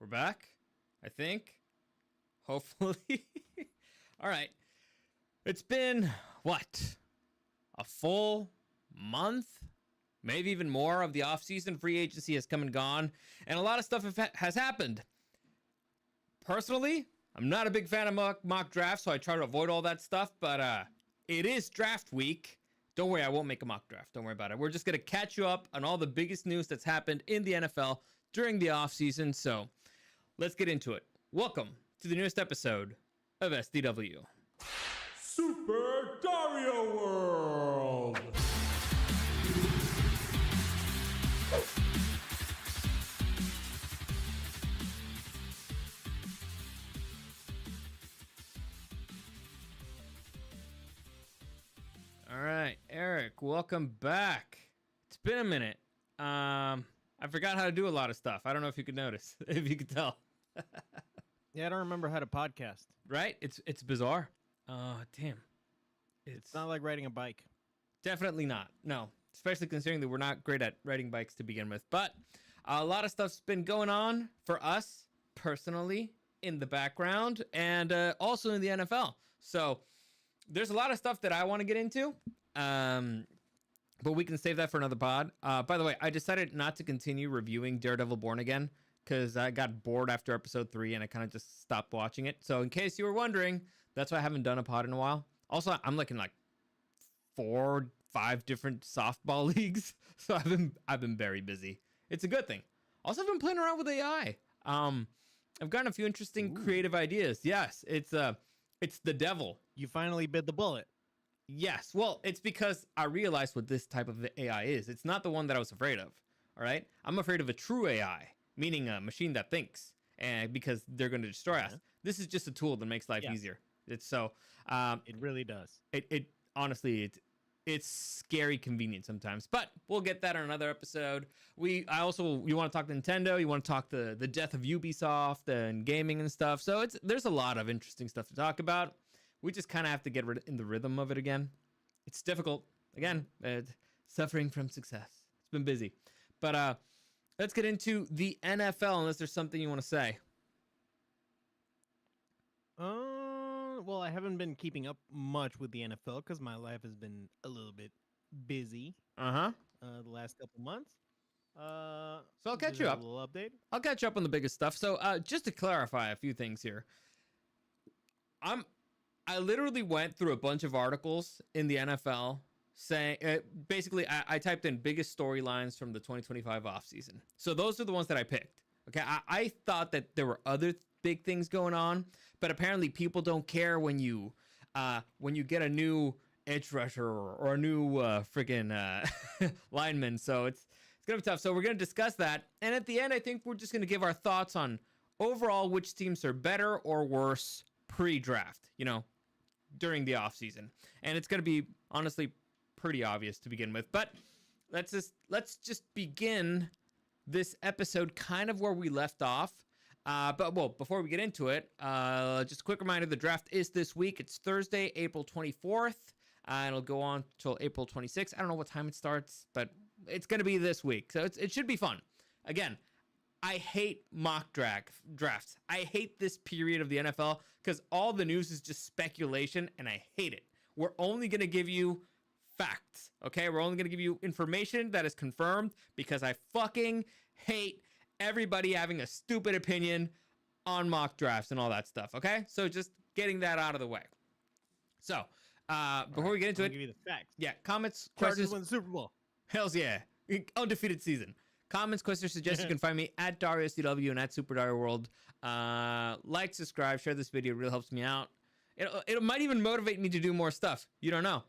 We're back, I think. Hopefully. All right. It's been, what? A full month? Maybe even more of the offseason. Free agency has come and gone, and a lot of stuff has happened. Personally, I'm not a big fan of mock drafts, so I try to avoid all that stuff, but it is draft week. Don't worry, I won't make a mock draft. Don't worry about it. We're just going to catch you up on all the biggest news that's happened in the NFL during the offseason, so let's get into it. Welcome to the newest episode of SDW. Super Dario World! All right, Eric, welcome back. It's been a minute. I forgot how to do a lot of stuff. I don't know if you could notice, if you could tell. Yeah, I don't remember how to podcast. Right? It's bizarre. Damn. It's not like riding a bike. Definitely not. No, especially considering that we're not great at riding bikes to begin with. But a lot of stuff's been going on for us personally in the background and also in the NFL. So there's a lot of stuff that I want to get into, but we can save that for another pod. By the way, I decided not to continue reviewing Daredevil Born Again because I got bored after episode 3 and I kind of just stopped watching it. So in case you were wondering, that's why I haven't done a pod in a while. Also, I'm like in like 4-5 different softball leagues, so I've been very busy. It's a good thing. Also, I've been playing around with AI. I've gotten a few interesting creative ideas. Yes, it's the devil. You finally bit the bullet. Yes. Well, it's because I realized what this type of AI is. It's not the one that I was afraid of. All right. I'm afraid of a true AI, meaning a machine that thinks, and because they're going to destroy us. This is just a tool that makes life easier. It's so. It really does. It honestly, it's scary convenient sometimes, but we'll get that on another episode. You want to talk Nintendo, you want to talk the death of Ubisoft and gaming and stuff. So there's a lot of interesting stuff to talk about. We just kind of have to get in the rhythm of it again. It's difficult. Again, suffering from success. It's been busy. But let's get into the NFL unless there's something you want to say. Well, I haven't been keeping up much with the NFL because my life has been a little bit busy. The last couple months. So I'll catch you up. A little update. I'll catch you up on the biggest stuff. So just to clarify a few things here. I literally went through a bunch of articles in the NFL saying, basically, I typed in biggest storylines from the 2025 offseason. So those are the ones that I picked. Okay, I thought that there were other big things going on, but apparently people don't care when you get a new edge rusher or a new freaking lineman. So it's gonna be tough. So we're gonna discuss that, and at the end, I think we're just gonna give our thoughts on overall which teams are better or worse pre-draft. During the offseason. And it's going to be, honestly, pretty obvious to begin with. But let's just begin this episode kind of where we left off. But before we get into it, just a quick reminder, the draft is this week. It's Thursday, April 24th. And it'll go on till April 26th. I don't know what time it starts, but it's going to be this week. So it should be fun. Again, I hate mock drafts. I hate this period of the NFL because all the news is just speculation, and I hate it. We're only going to give you facts, okay? We're only going to give you information that is confirmed because I fucking hate everybody having a stupid opinion on mock drafts and all that stuff, okay? So just getting that out of the way. So before we get into it, I'll give you the facts. Yeah, comments, Chargers questions. win the Super Bowl. Hells yeah. Undefeated season. Comments, questions, suggestions, you can find me at DarioSDW and at Super Dario World. Like, subscribe, share this video. It really helps me out. It might even motivate me to do more stuff. You don't know.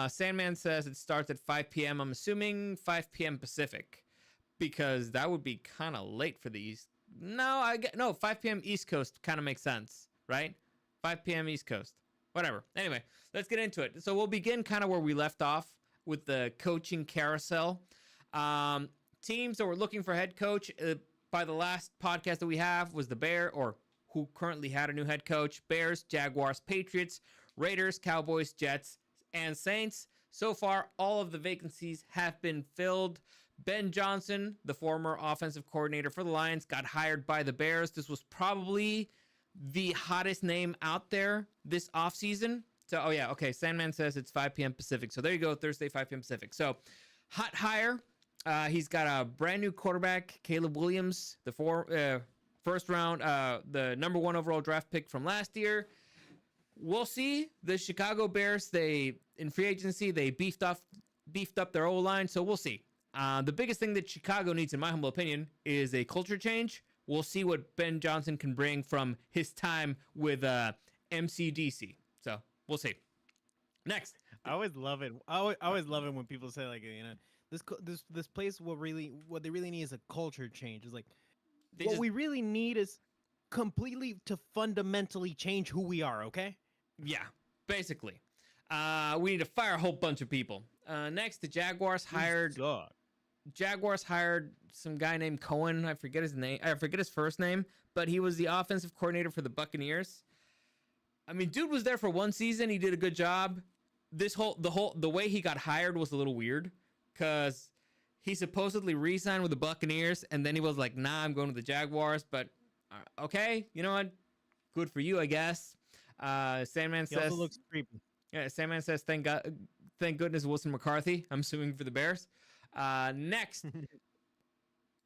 Sandman says it starts at 5 p.m. I'm assuming 5 p.m. Pacific because that would be kind of late for the East. No, 5 p.m. East Coast kind of makes sense, right? 5 p.m. East Coast. Whatever. Anyway, let's get into it. So we'll begin kind of where we left off with the coaching carousel. Teams that were looking for head coach by the last podcast that we have was the Bear, or who currently had a new head coach, Bears, Jaguars, Patriots, Raiders, Cowboys, Jets, and Saints. So far, all of the vacancies have been filled. Ben Johnson, the former offensive coordinator for the Lions, got hired by the Bears. This was probably the hottest name out there this offseason. So, oh yeah, okay. Sandman says it's 5 p.m. Pacific. So there you go, Thursday, 5 p.m. Pacific. So, hot hire. He's got a brand new quarterback, Caleb Williams, the first round, the number 1 overall draft pick from last year. We'll see. The Chicago Bears, in free agency, they beefed up their O-line, so we'll see. The biggest thing that Chicago needs, in my humble opinion, is a culture change. We'll see what Ben Johnson can bring from his time with MCDC. So we'll see. Next, I always love it. I always love it when people say like, this place what they really need is a culture change. It's like we really need is completely to fundamentally change who we are. Okay. Yeah, basically. We need to fire a whole bunch of people. Next, the Jaguars hired some guy named Cohen. I forget his name. I forget his first name, but he was the offensive coordinator for the Buccaneers. I mean, dude was there for 1 season. He did a good job. The way he got hired was a little weird because he supposedly re-signed with the Buccaneers, and then he was like, "Nah, I'm going to the Jaguars." But okay, you know what? Good for you, I guess. Sandman says. Also looks creepy. Yeah, Sandman says, "Thank goodness Wilson McCarthy." I'm assuming for the Bears. Next,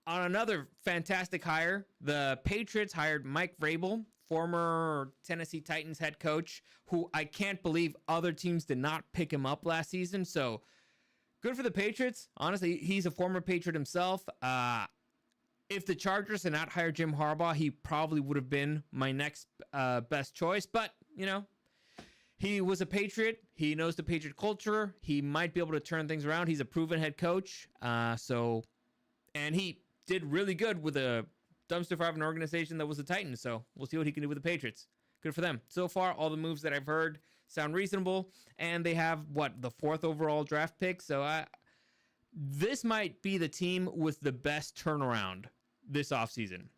on another fantastic hire, the Patriots hired Mike Vrabel, former Tennessee Titans head coach, who I can't believe other teams did not pick him up last season. So good for the Patriots. Honestly, he's a former Patriot himself. If the Chargers had not hired Jim Harbaugh, he probably would have been my next best choice. But, he was a Patriot. He knows the Patriot culture. He might be able to turn things around. He's a proven head coach. And he did really good with a dumpster fire of an organization that was the Titans. So we'll see what he can do with the Patriots. Good for them. So far, all the moves that I've heard sound reasonable. And they have, the 4th overall draft pick. So this might be the team with the best turnaround this offseason.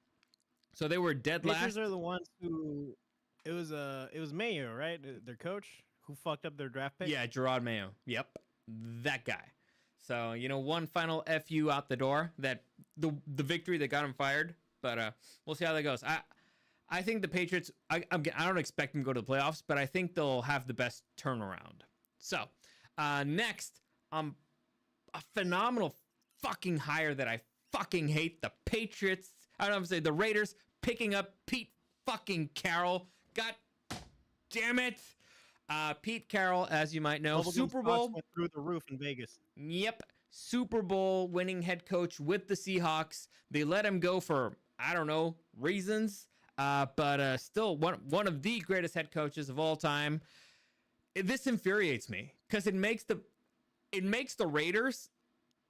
So they were dead last. Patriots are the ones who... It was Mayo, right? Their coach who fucked up their draft pick. Yeah, Gerard Mayo. Yep, that guy. So one final FU out the door. That the victory that got him fired. But we'll see how that goes. I think the Patriots. I don't expect them to go to the playoffs, but I think they'll have the best turnaround. So next, a phenomenal fucking hire that I fucking hate. The Patriots. I don't know if to say the Raiders picking up Pete fucking Carroll. God damn it. Pete Carroll, as you might know, Super Bowl went through the roof in Vegas. Yep. Super Bowl winning head coach with the Seahawks. They let him go for, I don't know, reasons. But still one of the greatest head coaches of all time. This infuriates me because it makes the Raiders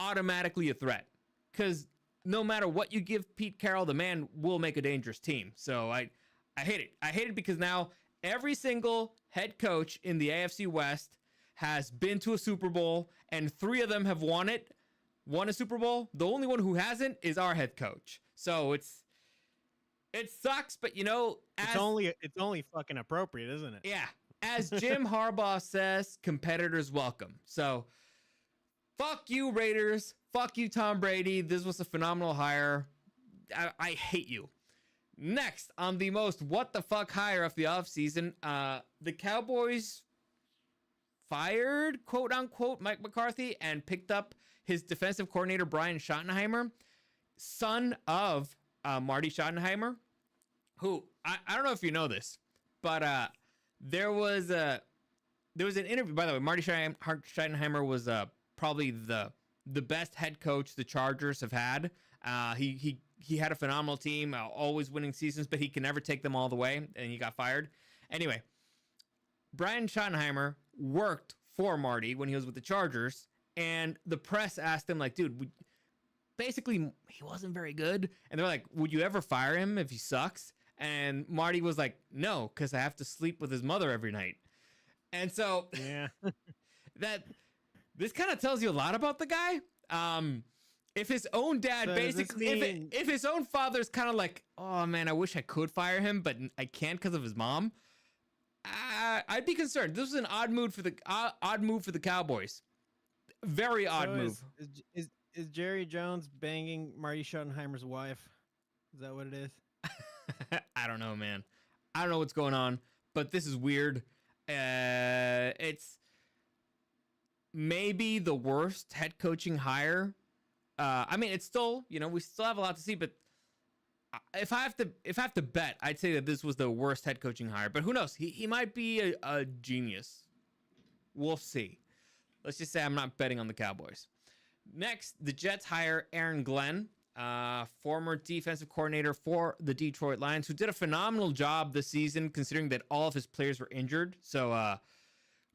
automatically a threat. Because no matter what you give Pete Carroll, the man will make a dangerous team. So I hate it. I hate it because now every single head coach in the AFC West has been to a Super Bowl, and 3 of them have won a Super Bowl. The only one who hasn't is our head coach. So it sucks, but it's only fucking appropriate, isn't it? Yeah. As Jim Harbaugh says, competitors welcome. So fuck you, Raiders. Fuck you, Tom Brady. This was a phenomenal hire. I hate you. Next, on the most what the fuck hire of the offseason, the Cowboys fired, quote unquote, Mike McCarthy and picked up his defensive coordinator, Brian Schottenheimer, son of Marty Schottenheimer, who, I don't know if you know this, but there was an interview. By the way, Marty Schottenheimer was probably the best head coach the Chargers have had. He had a phenomenal team, always winning seasons, but he can never take them all the way, and he got fired. Anyway, Brian Schottenheimer worked for Marty when he was with the Chargers, and the press asked him, like, dude, basically, he wasn't very good. And they're like, would you ever fire him if he sucks? And Marty was like, no, because I have to sleep with his mother every night. And so, yeah, this kind of tells you a lot about the guy. If his own dad if his own father's kind of like, oh man, I wish I could fire him, but I can't because of his mom, I'd be concerned. This was an odd move for the Cowboys. Very odd move. Is Jerry Jones banging Marty Schottenheimer's wife? Is that what it is? I don't know, man. I don't know what's going on, but this is weird. It's maybe the worst head coaching hire. I mean, it's still, we still have a lot to see, but if I have to bet, I'd say that this was the worst head coaching hire. But who knows? He might be a genius. We'll see. Let's just say I'm not betting on the Cowboys. Next, the Jets hire Aaron Glenn, former defensive coordinator for the Detroit Lions, who did a phenomenal job this season, considering that all of his players were injured. So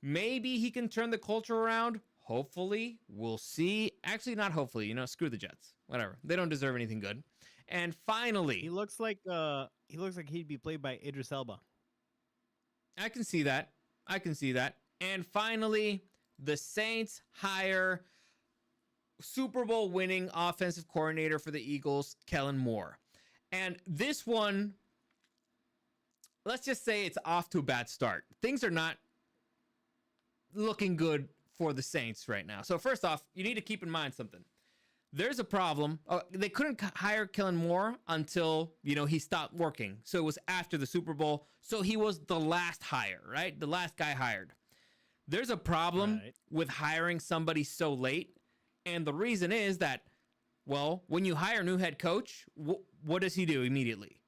maybe he can turn the culture around. Hopefully, we'll see. Actually, not hopefully. Screw the Jets. Whatever. They don't deserve anything good. And finally, he looks like he'd be played by Idris Elba. I can see that. And finally, the Saints hire Super Bowl winning offensive coordinator for the Eagles, Kellen Moore. And this one, let's just say it's off to a bad start. Things are not looking good for the Saints right now. So first off, you need to keep in mind something. There's a problem. They couldn't hire Kellen Moore until, he stopped working. So it was after the Super Bowl. So he was the last hire, right? The last guy hired. There's a problem with hiring somebody so late. And the reason is that, well, when you hire a new head coach, what does he do immediately?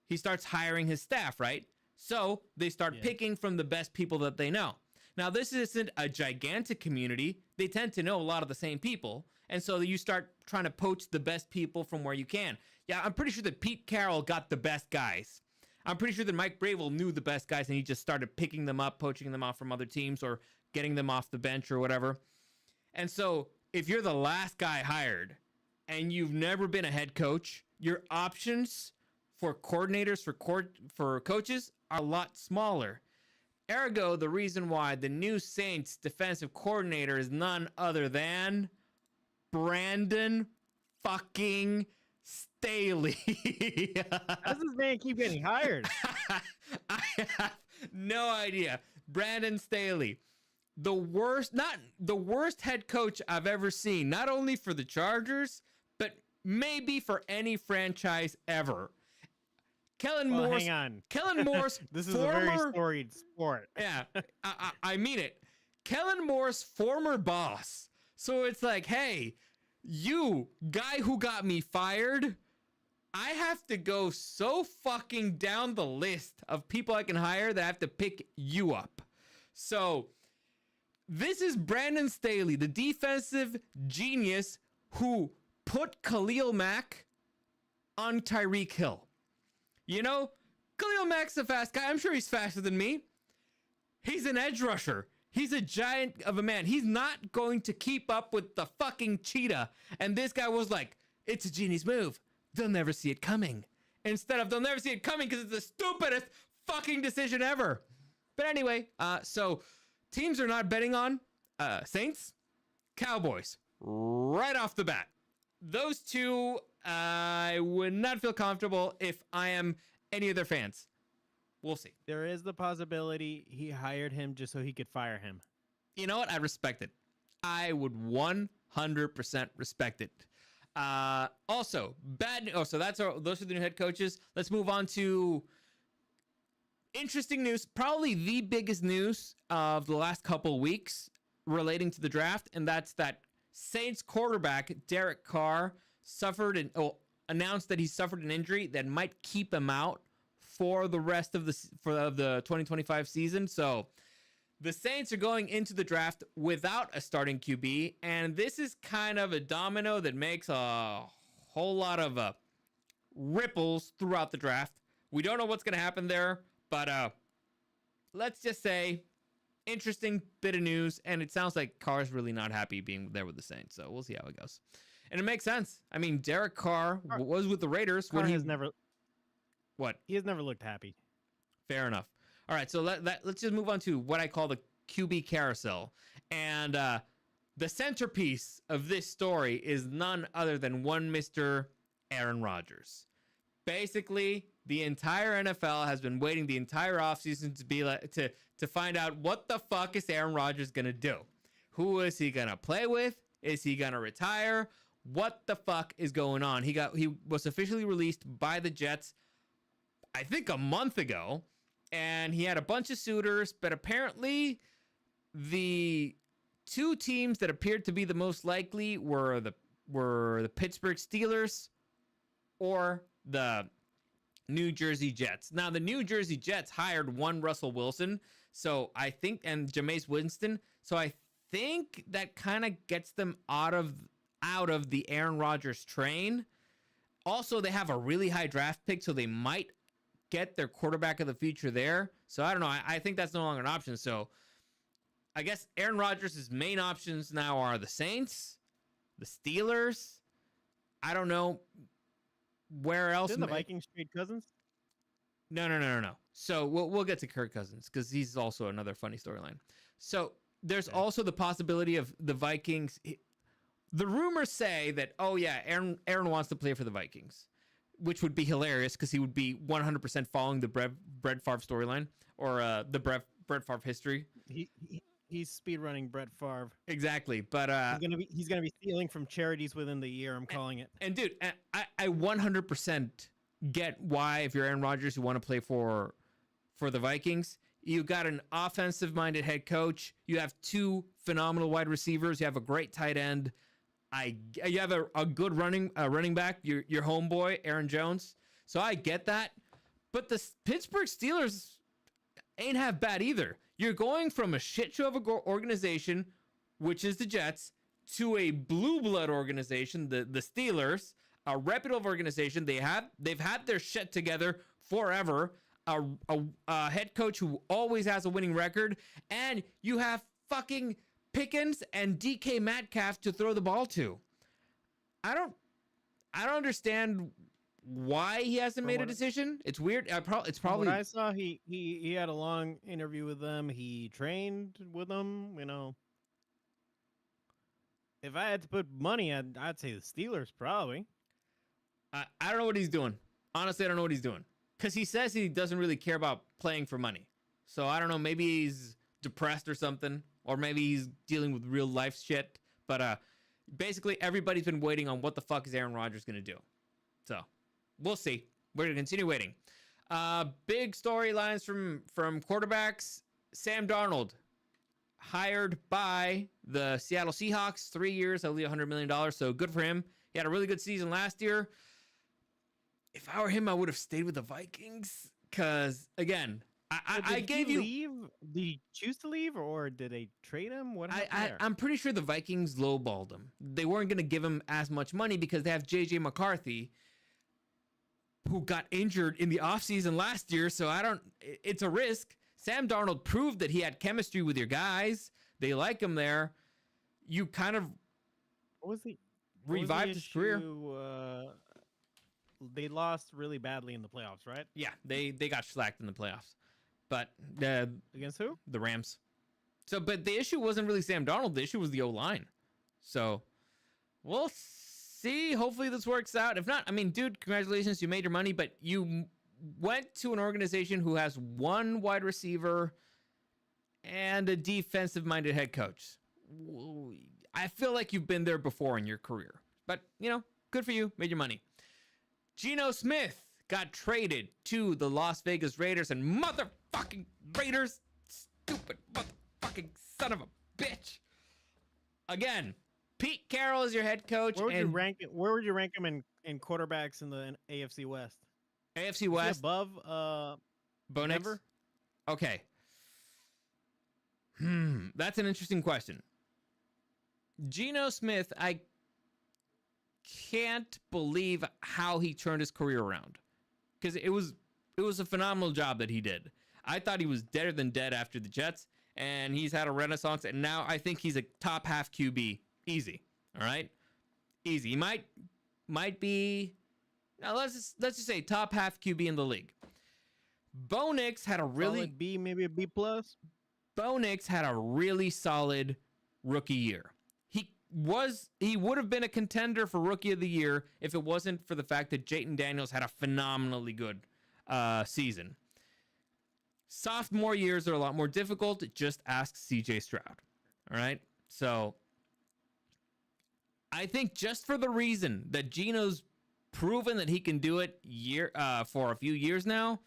He starts hiring his staff, right? So they start picking from the best people that they know. Now, this isn't a gigantic community. They tend to know a lot of the same people. And so you start trying to poach the best people from where you can. Yeah, I'm pretty sure that Pete Carroll got the best guys. I'm pretty sure that Mike Bravel knew the best guys and he just started picking them up, poaching them off from other teams or getting them off the bench or whatever. And so if you're the last guy hired and you've never been a head coach, your options for coordinators, for coaches are a lot smaller. Ergo, the reason why the new Saints defensive coordinator is none other than Brandon fucking Staley. How does this man keep getting hired? I have no idea. Brandon Staley. The worst head coach I've ever seen, not only for the Chargers, but maybe for any franchise ever. Kellen Moore's This is a very storied sport. Yeah, I mean it. Kellen Moore's former boss. So it's like, hey, you guy who got me fired, I have to go so fucking down the list of people I can hire that I have to pick you up. So this is Brandon Staley, the defensive genius who put Khalil Mack on Tyreek Hill. Khalil Mack's a fast guy. I'm sure he's faster than me. He's an edge rusher. He's a giant of a man. He's not going to keep up with the fucking cheetah. And this guy was like, it's a genius move. They'll never see it coming. Instead of they'll never see it coming because it's the stupidest fucking decision ever. But anyway, so teams are not betting on Saints, Cowboys right off the bat. Those two, I would not feel comfortable if I am any of their fans. We'll see. There is the possibility he hired him just so he could fire him. You know what? I respect it. I would 100% respect it. Also, so those are the new head coaches. Let's move on to interesting news. Probably the biggest news of the last couple weeks relating to the draft, and that's that Saints quarterback Derek Carr announced that he suffered an injury that might keep him out for the rest of the 2025 season. So the Saints are going into the draft without a starting QB, and this is kind of a domino that makes a whole lot of ripples throughout the draft. We don't know what's going to happen there, but let's just say interesting bit of news, and it sounds like Carr's really not happy being there with the Saints, so we'll see how it goes. And it makes sense. I mean, Derek Carr was with the Raiders when he never. What? He has never looked happy. Fair enough. All right, so let's just move on to what I call the QB carousel. And the centerpiece of this story is none other than one Mr. Aaron Rodgers. Basically, the entire NFL has been waiting the entire offseason to find out what the fuck is Aaron Rodgers going to do. Who is he going to play with? Is he going to retire? What the fuck is going on? He was officially released by the Jets, I think a month ago, and he had a bunch of suitors, but apparently the two teams that appeared to be the most likely were the Pittsburgh Steelers or the New Jersey Jets. Now, the New Jersey Jets hired one Russell Wilson, so I think, and Jameis Winston, so I think that kind of gets them out of the Aaron Rodgers train. Also, they have a really high draft pick, so they might get their quarterback of the future there. So I don't know. I think that's no longer an option. So I guess Aaron Rodgers' main options now are the Saints, the Steelers. I don't know where else. Didn't the Vikings trade Cousins? No. So we'll get to Kirk Cousins because he's also another funny storyline. So there's also the possibility of the Vikings. The rumors say that, oh yeah, Aaron wants to play for the Vikings, which would be hilarious because he would be 100% following the Brett Favre storyline or the Brett Favre history. He's speedrunning Brett Favre. Exactly, but he's gonna be stealing from charities within the year. I'm calling it. And dude, I 100% get why if you're Aaron Rodgers, you want to play for the Vikings. You got an offensive-minded head coach. You have two phenomenal wide receivers. You have a great tight end. You have a good running back. Your homeboy Aaron Jones. So I get that, but the Pittsburgh Steelers ain't half bad either. You're going from a shit show of an organization, which is the Jets, to a blue blood organization, the Steelers, a reputable organization. They've had their shit together forever. A head coach who always has a winning record, and you have fucking Pickens and DK Metcalf to throw the ball to. I don't understand why he hasn't made a decision. It's weird. It's probably. What I saw, he had a long interview with them. He trained with them. You know, if I had to put money, I'd say the Steelers probably. I don't know what he's doing. Honestly, I don't know what he's doing because he says he doesn't really care about playing for money. So I don't know. Maybe he's depressed or something, or maybe he's dealing with real life shit. But basically, everybody's been waiting on what the fuck is Aaron Rodgers going to do. So we'll see. We're going to continue waiting. Big storylines from quarterbacks. Sam Darnold, hired by the Seattle Seahawks, 3 years, I believe $100 million. So good for him. He had a really good season last year. If I were him, I would have stayed with the Vikings. Because, again, I gave you. Leave? Did he choose to leave, or did they trade him? What happened there? I'm pretty sure the Vikings lowballed him. They weren't going to give him as much money because they have J.J. McCarthy, who got injured in the offseason last year. So it's a risk. Sam Darnold proved that he had chemistry with your guys. They like him there. You kind of revived his career. They lost really badly in the playoffs, right? Yeah, they got slacked in the playoffs. But against who? The Rams. So, but the issue wasn't really Sam Darnold. The issue was the O-line. So, we'll see. Hopefully this works out. If not, I mean, dude, congratulations. You made your money, but you went to an organization who has one wide receiver and a defensive-minded head coach. I feel like you've been there before in your career. But, good for you. Made your money. Geno Smith got traded to the Las Vegas Raiders, and motherfucking Raiders, stupid motherfucking son of a bitch. Again, Pete Carroll is your head coach. Where would you rank him in quarterbacks in the AFC West? AFC West? Is he above Bo Nix? Denver? Okay. That's an interesting question. Geno Smith, I can't believe how he turned his career around, because it was a phenomenal job that he did. I thought he was deader than dead after the Jets, and he's had a renaissance, and now I think he's a top half QB. Easy. All right? Easy. He might be, now let's just say top half QB in the league. Bo Nix had a really solid B, maybe a B plus. Bo Nix had a really solid rookie year. He would have been a contender for Rookie of the Year if it wasn't for the fact that Jayden Daniels had a phenomenally good season. Sophomore years are a lot more difficult. Just ask CJ Stroud. All right? So I think just for the reason that Gino's proven that he can do it for a few years now,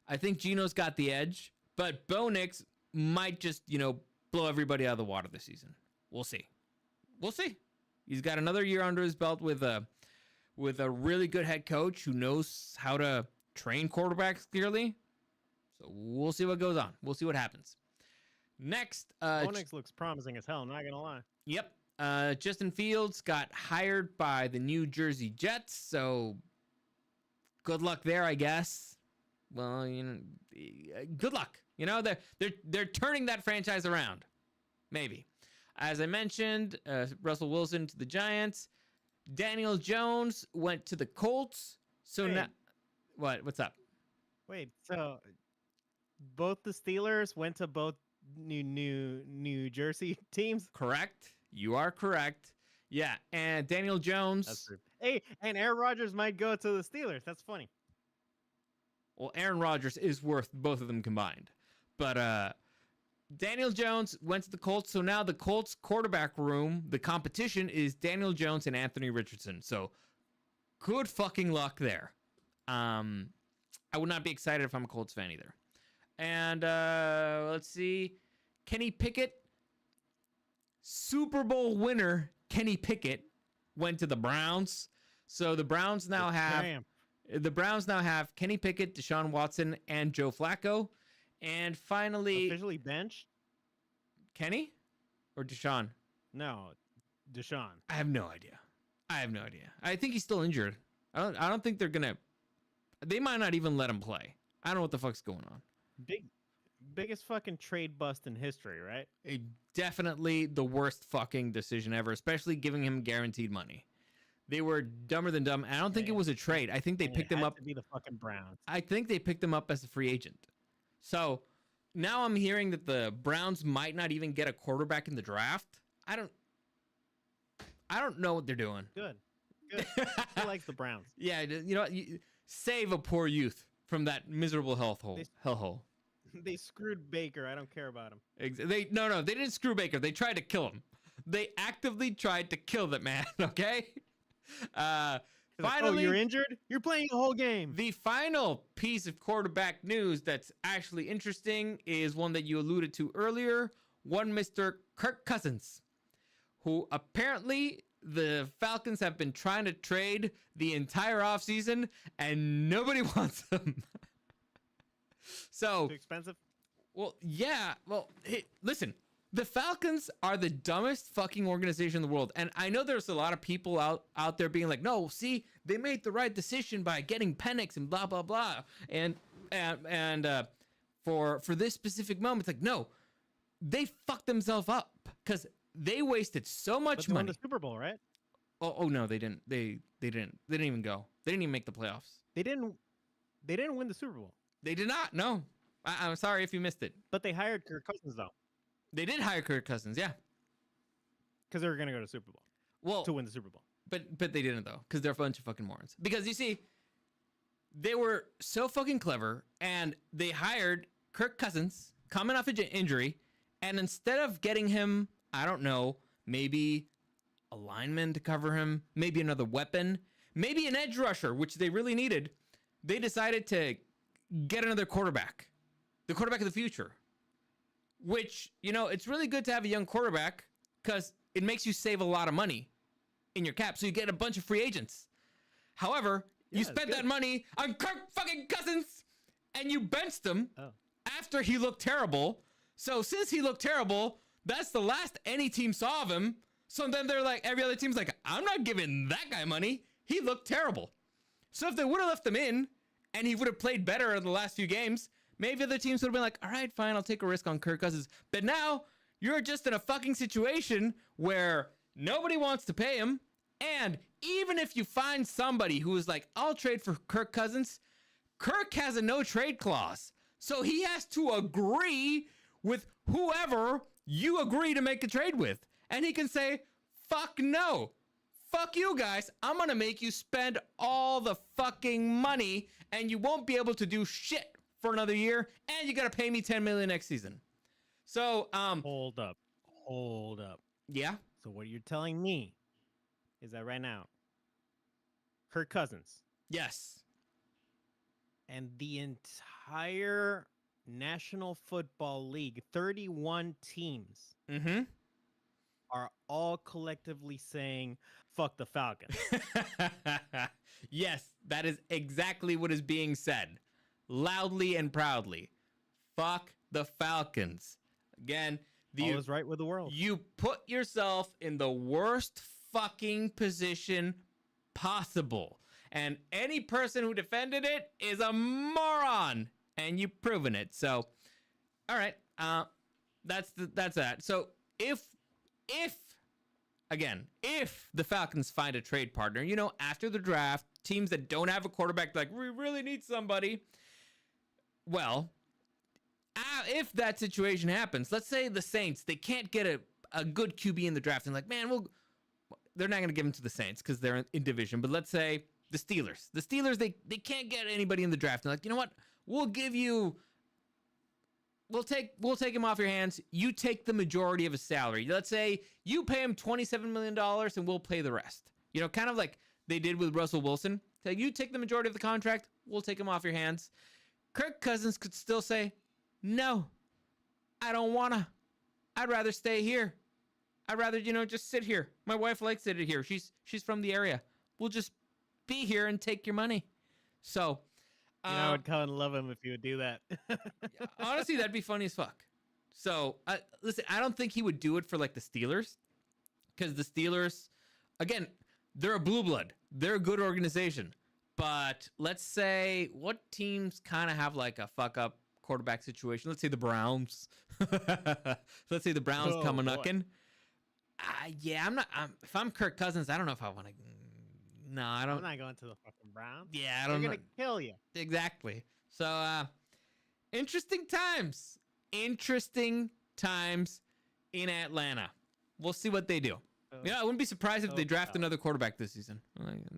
I think Gino's got the edge. But Bo Nix might just, blow everybody out of the water this season. We'll see. He's got another year under his belt with a really good head coach who knows how to train quarterbacks clearly. So we'll see what goes on. We'll see what happens. Next, Bo Nix looks promising as hell, I'm not gonna lie. Yep. Justin Fields got hired by the New Jersey Jets, so good luck there, I guess. Well, good luck. They're turning that franchise around. Maybe. As I mentioned, Russell Wilson to the Giants. Daniel Jones went to the Colts. So now, what's up? Wait, so both the Steelers went to both New Jersey teams? Correct. You are correct. Yeah, and Daniel Jones. That's true. Hey, and Aaron Rodgers might go to the Steelers. That's funny. Well, Aaron Rodgers is worth both of them combined. But Daniel Jones went to the Colts, so now the Colts quarterback room, the competition is Daniel Jones and Anthony Richardson. So good fucking luck there. I would not be excited if I'm a Colts fan either. And let's see. Kenny Pickett, Super Bowl winner Kenny Pickett, went to the Browns. So the Browns now have Kenny Pickett, Deshaun Watson, and Joe Flacco. And finally, officially benched? Kenny or Deshaun? No, Deshaun. I have no idea. I think he's still injured. I don't think they're gonna. They might not even let him play. I don't know what the fuck's going on. Biggest fucking trade bust in history, right? Definitely the worst fucking decision ever, especially giving him guaranteed money. They were dumber than dumb. I don't think it was a trade. I think they picked him up to be the fucking Browns. I think they picked him up as a free agent. So now I'm hearing that the Browns might not even get a quarterback in the draft. I don't know what they're doing. Good. Who likes the Browns? Yeah, you save a poor youth from that miserable hellhole. They screwed Baker. I don't care about him. They didn't screw Baker. They tried to kill him. They actively tried to kill that man. Okay. Finally, you're injured? You're playing the whole game. The final piece of quarterback news that's actually interesting is one that you alluded to earlier. One Mr. Kirk Cousins, who apparently the Falcons have been trying to trade the entire offseason and nobody wants him. So too expensive? Well, yeah. Well, hey, listen. The Falcons are the dumbest fucking organization in the world. And I know there's a lot of people out there being like, no, see, they made the right decision by getting Penix and blah, blah, blah. And for this specific moment, it's like, no, they fucked themselves up because they wasted so much money. Won the Super Bowl, right? Oh no, they didn't. They didn't even go. They didn't even make the playoffs. They didn't win the Super Bowl. They did not. No, I'm sorry if you missed it. But they hired Kirk Cousins though. They did hire Kirk Cousins, yeah. Because they were going to go to Super Bowl. To win the Super Bowl. But they didn't, though, because they're a bunch of fucking morons. Because, you see, they were so fucking clever, and they hired Kirk Cousins, coming off an injury, and instead of getting him, I don't know, maybe a lineman to cover him, maybe another weapon, maybe an edge rusher, which they really needed, they decided to get another quarterback. The quarterback of the future. Which, it's really good to have a young quarterback because it makes you save a lot of money in your cap. So you get a bunch of free agents. However, you spent that money on Kirk fucking Cousins and you benched him after he looked terrible. So since he looked terrible, that's the last any team saw of him. So then they're like, every other team's like, I'm not giving that guy money. He looked terrible. So if they would have left him in and he would have played better in the last few games, maybe other teams would have been like, all right, fine, I'll take a risk on Kirk Cousins. But now you're just in a fucking situation where nobody wants to pay him. And even if you find somebody who is like, I'll trade for Kirk Cousins, Kirk has a no trade clause. So he has to agree with whoever you agree to make a trade with. And he can say, fuck no. Fuck you guys. I'm going to make you spend all the fucking money and you won't be able to do shit for another year, and you got to pay me $10 million next season. So, hold up. Yeah. So what you're telling me is that right now, Kirk Cousins Yes. and the entire National Football League, 31 teams, Mm-hmm. are all collectively saying, fuck the Falcons. Yes, that is exactly what is being said, loudly and proudly. Fuck the Falcons. Again, All is right with the world. you put yourself in the worst fucking position possible. And any person who defended it is a moron. And you've proven it. So, all right. That's that. So if the Falcons find a trade partner, you know, after the draft, teams that don't have a quarterback, like, we really need somebody. Well, if that situation happens, let's say the Saints, they can't get a good QB in the draft, and like, man, they're not going to give him to the Saints because they're in division. But let's say the Steelers, they can't get anybody in the draft. And like, you know what? We'll take him off your hands. You take the majority of his salary. Let's say you pay him $27 million and we'll pay the rest. You know, kind of like they did with Russell Wilson. So you take the majority of the contract, we'll take him off your hands. Kirk Cousins could still say, no, I don't wanna. I'd rather stay here. I'd rather, just sit here. My wife likes it here. She's from the area. We'll just be here and take your money. So, I would kind of love him if he would do that. honestly, that'd be funny as fuck. So, listen, I don't think he would do it for like the Steelers, because the Steelers, again, they're a blue blood. They're a good organization. But let's say, what teams kind of have like a fuck up quarterback situation? Let's say the Browns. Let's say the Browns come a knuckin'. Yeah, if I'm Kirk Cousins, I don't know if I want to. No, I don't. I'm not going to the fucking Browns. Yeah, I don't know. They're going to kill you. Exactly. So, interesting times. Interesting times in Atlanta. We'll see what they do. I wouldn't be surprised if they draft another quarterback this season.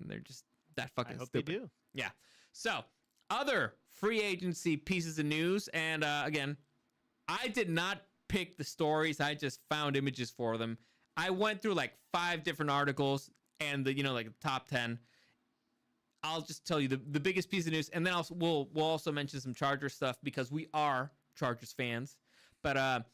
They're just that fucking stupid. They do. Yeah. So, other free agency pieces of news. And again, I did not pick the stories. I just found images for them. I went through like 5 different articles and the top 10. I'll just tell you the biggest piece of news, and then we'll also mention some Chargers stuff because we are Chargers fans. But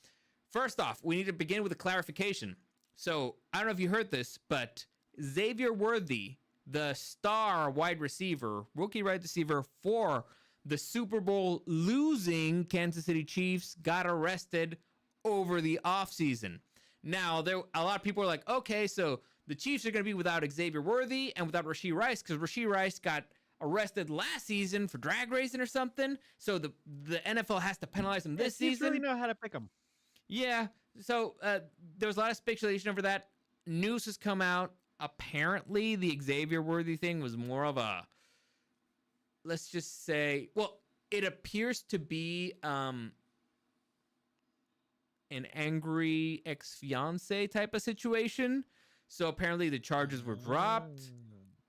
first off, we need to begin with a clarification. So I don't know if you heard this, but Xavier Worthy, the star wide receiver, rookie wide receiver for the Super Bowl losing Kansas City Chiefs, got arrested over the offseason. Now, a lot of people are like, okay, so the Chiefs are going to be without Xavier Worthy and without Rashee Rice, because Rashee Rice got arrested last season for drag racing or something. So the NFL has to penalize him this season. Really know how to pick them. Yeah. So there was a lot of speculation over that. News has come out. Apparently, the Xavier Worthy thing was more of a, let's just say, well, it appears to be an angry ex-fiance type of situation. So apparently the charges were dropped.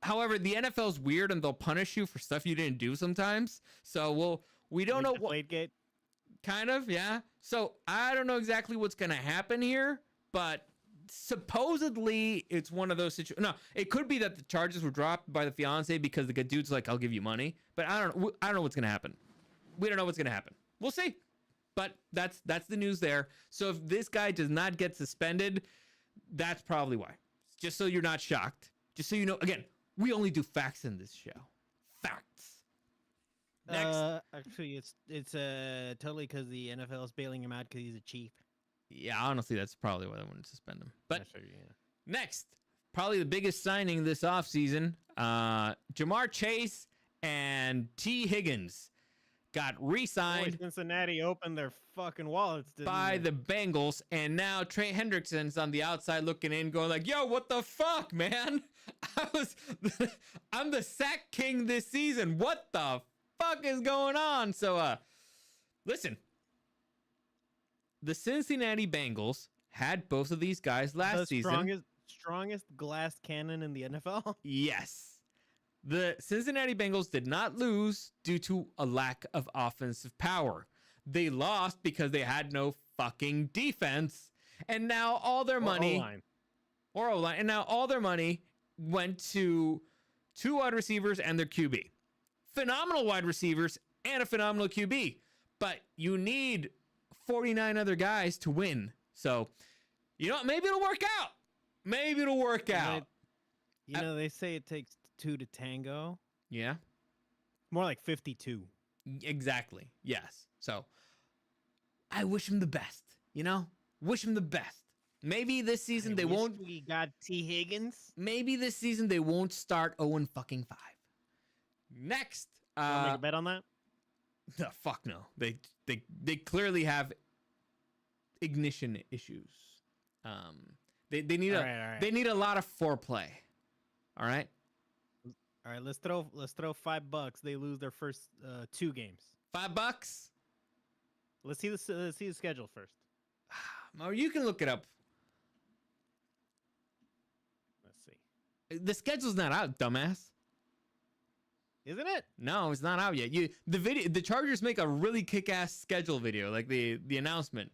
However, the NFL is weird and they'll punish you for stuff you didn't do sometimes. So we don't know what. Deflategate. Kind of, yeah. So I don't know exactly what's going to happen here, but supposedly it's one of those situations. No, it could be that the charges were dropped by the fiance because the good dude's like, I'll give you money. But I don't know what's going to happen. We don't know what's going to happen. We'll see. But that's the news there. So if this guy does not get suspended, that's probably why. Just so you're not shocked. Just so you know, again, we only do facts in this show. Facts. Next. Actually, it's totally because the NFL is bailing him out because he's a chief. Yeah, honestly, that's probably why they wouldn't suspend him. But Sure, yeah. Next, probably the biggest signing this offseason, Jamar Chase and T. Higgins got re-signed. Boy, Cincinnati opened their fucking wallets by the Bengals, and now Trey Hendrickson's on the outside looking in, going like, yo, what the fuck, man? I'm the sack king this season. What the fuck is going on? So, listen, the Cincinnati Bengals had both of these guys last season. Strongest glass cannon in the NFL? Yes. The Cincinnati Bengals did not lose due to a lack of offensive power. They lost because they had no fucking defense. And now all their money... O-line. Or O-line. And now all their money went to 2 wide receivers and their QB. Phenomenal wide receivers and a phenomenal QB. But you need 49 other guys to win. So, you know, maybe it'll work out. Maybe it'll work out. You know, they say it takes 2 to tango. Yeah. More like 52. Exactly. Yes. So, I wish him the best. You know? Wish him the best. Maybe this season they won't. We got T. Higgins. Maybe this season they won't start 0-5. Next. Wanna make a bet on that? No, fuck no. They clearly have ignition issues. They need they need a lot of foreplay. All right. All right. Let's throw $5. They lose their first 2 games. $5. Let's see the schedule first. Or you can look it up. Let's see. The schedule's not out, dumbass. Isn't it? No, it's not out yet. The Chargers make a really kick-ass schedule video, like the announcement.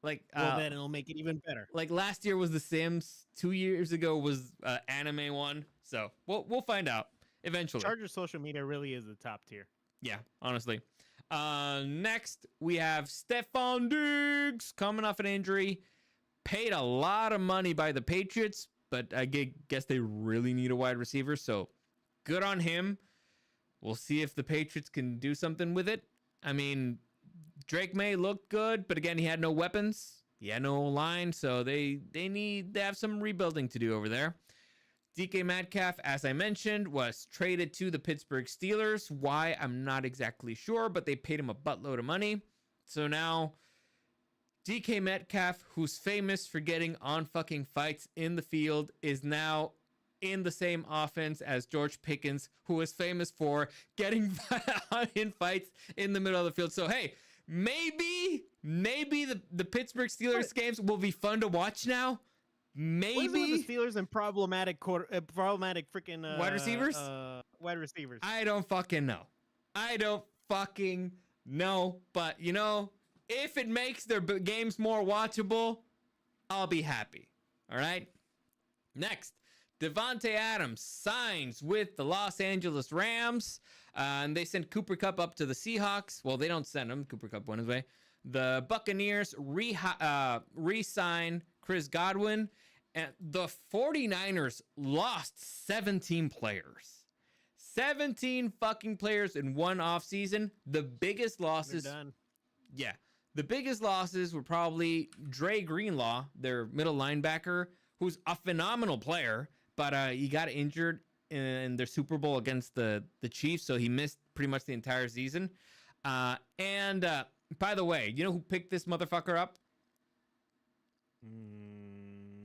Like well, then it'll make it even better. Like last year was the Sims. 2 years ago was anime one. So we'll find out eventually. Chargers social media really is the top tier. Yeah, honestly. Next we have Stephon Diggs coming off an injury, paid a lot of money by the Patriots, but I guess they really need a wide receiver. So good on him. We'll see if the Patriots can do something with it. I mean, Drake May looked good, but again, he had no weapons. He had no line, so they have some rebuilding to do over there. DK Metcalf, as I mentioned, was traded to the Pittsburgh Steelers. Why? I'm not exactly sure, but they paid him a buttload of money. So now DK Metcalf, who's famous for getting on fucking fights in the field, is now in the same offense as George Pickens, who is famous for getting in fights in the middle of the field. So, hey, maybe the Pittsburgh Steelers games will be fun to watch now. Maybe the Steelers and problematic freaking wide receivers. Wide receivers. I don't fucking know. But you know, if it makes their games more watchable, I'll be happy. All right. Next, Devontae Adams signs with the Los Angeles Rams, and they sent Cooper Kupp up to the Seahawks. Well, they don't send him. Cooper Kupp went his way. The Buccaneers re-sign Chris Godwin, and the 49ers lost 17 players. 17 fucking players in one offseason. The biggest losses. They're done. Yeah. The biggest losses were probably Dre Greenlaw, their middle linebacker, who's a phenomenal player, but he got injured in their Super Bowl against the Chiefs, so he missed pretty much the entire season. And by the way, you know who picked this motherfucker up?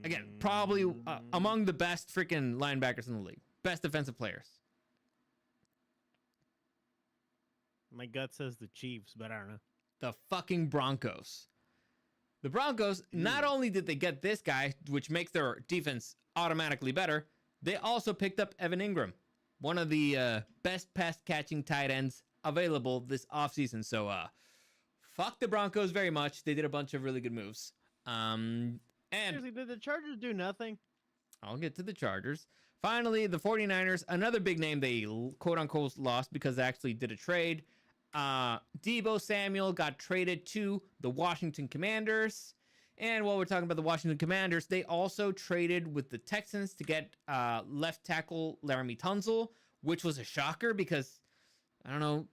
Again, probably among the best freaking linebackers in the league. Best defensive players. My gut says the Chiefs, but I don't know. The fucking Broncos. The Broncos, not only did they get this guy, which makes their defense automatically better, they also picked up Evan Ingram, one of the best pass-catching tight ends available this offseason. So, fuck the Broncos very much. They did a bunch of really good moves. And seriously, did the Chargers do nothing? I'll get to the Chargers. Finally, the 49ers, another big name they quote-unquote lost because they actually did a trade. Deebo Samuel got traded to the Washington Commanders. And while we're talking about the Washington Commanders, they also traded with the Texans to get left tackle Laramie Tunsil, which was a shocker because, I don't know,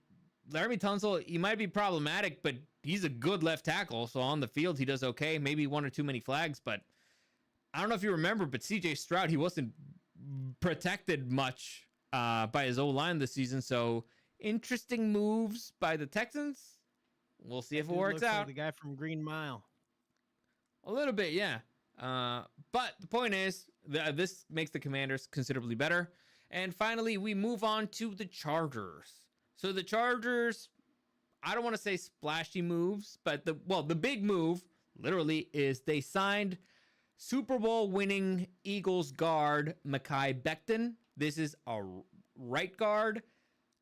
Laramie Tunsil, he might be problematic, but he's a good left tackle. So on the field, he does okay. Maybe one or too many flags, but I don't know if you remember, but CJ Stroud, he wasn't protected much by his O-line this season. So interesting moves by the Texans. We'll see if it works out. Like the guy from Green Mile. A little bit, yeah. But the point is, this makes the Commanders considerably better. And finally, we move on to the Chargers. So the Chargers, I don't want to say splashy moves, but the big move, literally, is they signed Super Bowl winning Eagles guard Mekhi Becton. This is a right guard.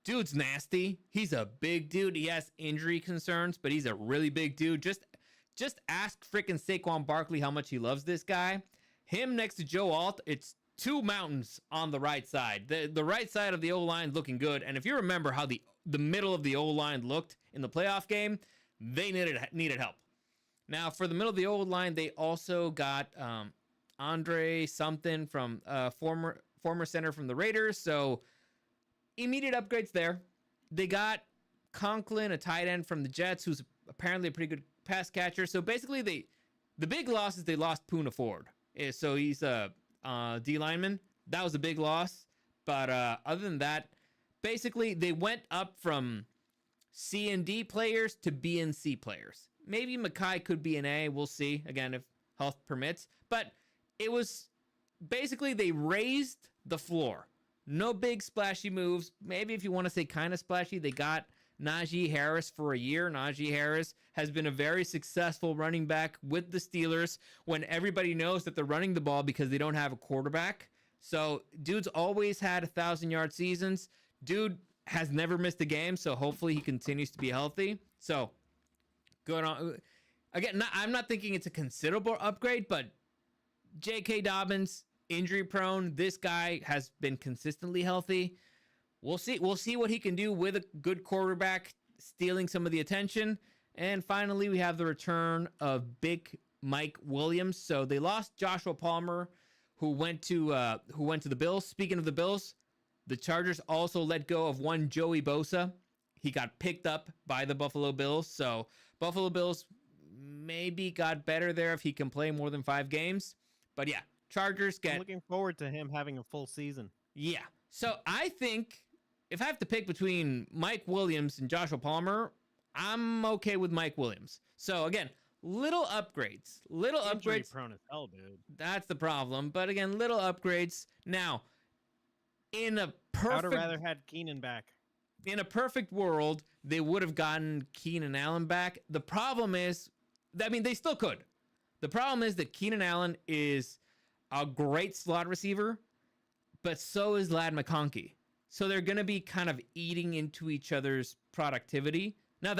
Dude's nasty. He's a big dude. He has injury concerns, but he's a really big dude. Just ask freaking Saquon Barkley how much he loves this guy. Him next to Joe Alt, it's two mountains on the right side. The right side of the O-line looking good. And if you remember how the middle of the O-line looked in the playoff game, they needed help. Now, for the middle of the O-line, they also got Andre something from former center from the Raiders. So immediate upgrades there. They got Conklin, a tight end from the Jets, who's apparently a pretty good pass catcher. So basically, the big loss is they lost Poona Ford. So he's a D lineman. That was a big loss. But other than that, basically, they went up from C and D players to B and C players. Maybe Mackay could be an A. We'll see, again, if health permits. But it was basically they raised the floor. No big splashy moves. Maybe if you want to say kind of splashy, they got Najee Harris for a year. Najee Harris has been a very successful running back with the Steelers when everybody knows that they're running the ball because they don't have a quarterback. So dude's always had 1,000-yard seasons. Dude has never missed a game, so hopefully he continues to be healthy. So good on. Again, I'm not thinking it's a considerable upgrade, but J.K. Dobbins, injury prone. This guy has been consistently healthy. We'll see what he can do with a good quarterback stealing some of the attention. And finally, we have the return of Big Mike Williams. So they lost Joshua Palmer, who went to the Bills. Speaking of the Bills, the Chargers also let go of one Joey Bosa. He got picked up by the Buffalo Bills. So Buffalo Bills maybe got better there if he can play more than 5 games. But yeah, Chargers get... I'm looking forward to him having a full season. Yeah. So I think if I have to pick between Mike Williams and Joshua Palmer, I'm okay with Mike Williams. So again, little upgrades. Injury prone as hell, dude. That's the problem. But again, little upgrades. Now, in a perfect... I would have rather had Keenan back. In a perfect world, they would have gotten Keenan Allen back. The problem is, I mean, they still could. The problem is that Keenan Allen is a great slot receiver, but so is Ladd McConkey. So they're going to be kind of eating into each other's productivity. Now,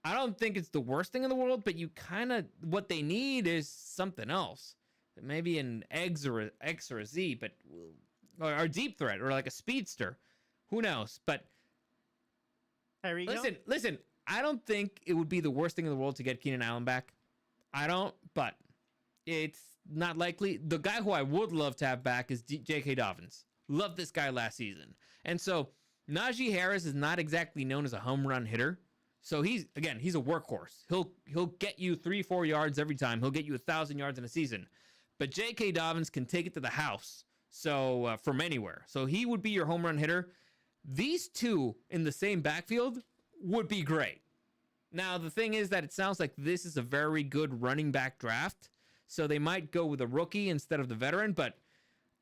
I don't think it's the worst thing in the world, but you kind of, what they need is something else. Maybe an X or a Z, but, or a deep threat, or like a speedster. Who knows? But listen, I don't think it would be the worst thing in the world to get Keenan Allen back. I don't, but it's not likely. The guy who I would love to have back is J.K. Dobbins. Loved this guy last season. And so Najee Harris is not exactly known as a home run hitter. So he's a workhorse. He'll get you 3-4 yards every time. He'll get you 1,000 yards in a season. But J.K. Dobbins can take it to the house. So from anywhere. So he would be your home run hitter. These two in the same backfield would be great. Now, the thing is that it sounds like this is a very good running back draft. So they might go with a rookie instead of the veteran. But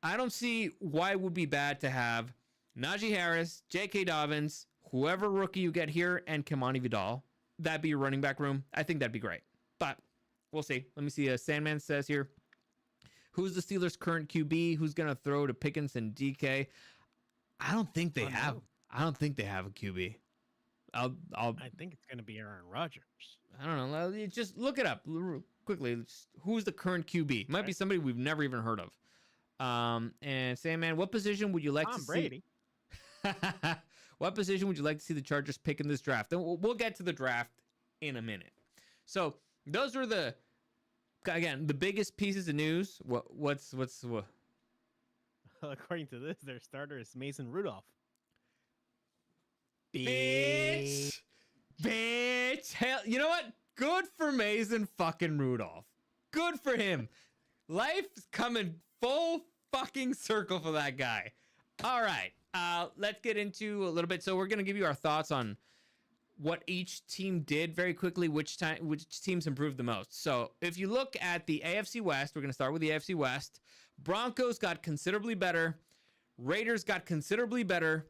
I don't see why it would be bad to have Najee Harris, J.K. Dobbins, whoever rookie you get here, and Kamani Vidal. That'd be your running back room. I think that'd be great. But we'll see. Let me see. Sandman says here, who's the Steelers' current QB? Who's going to throw to Pickens and DK? I don't think they have. I don't think they have a QB. I think it's going to be Aaron Rodgers. I don't know. Just look it up quickly. Who's the current QB? Might be somebody we've never even heard of. And Sandman, what position would you like to Brady. see? What position would you like to see the Chargers pick in this draft? And we'll get to the draft in a minute. So those are the biggest pieces of news. What's According to this, their starter is Mason Rudolph. Bitch. Hell, you know what? Good for Mason fucking Rudolph. Good for him. Life's coming full fucking circle for that guy. All right. Let's get into a little bit. So we're going to give you our thoughts on what each team did very quickly, which teams improved the most. So if you look at the AFC West, we're going to start with the AFC West. Broncos got considerably better. Raiders got considerably better.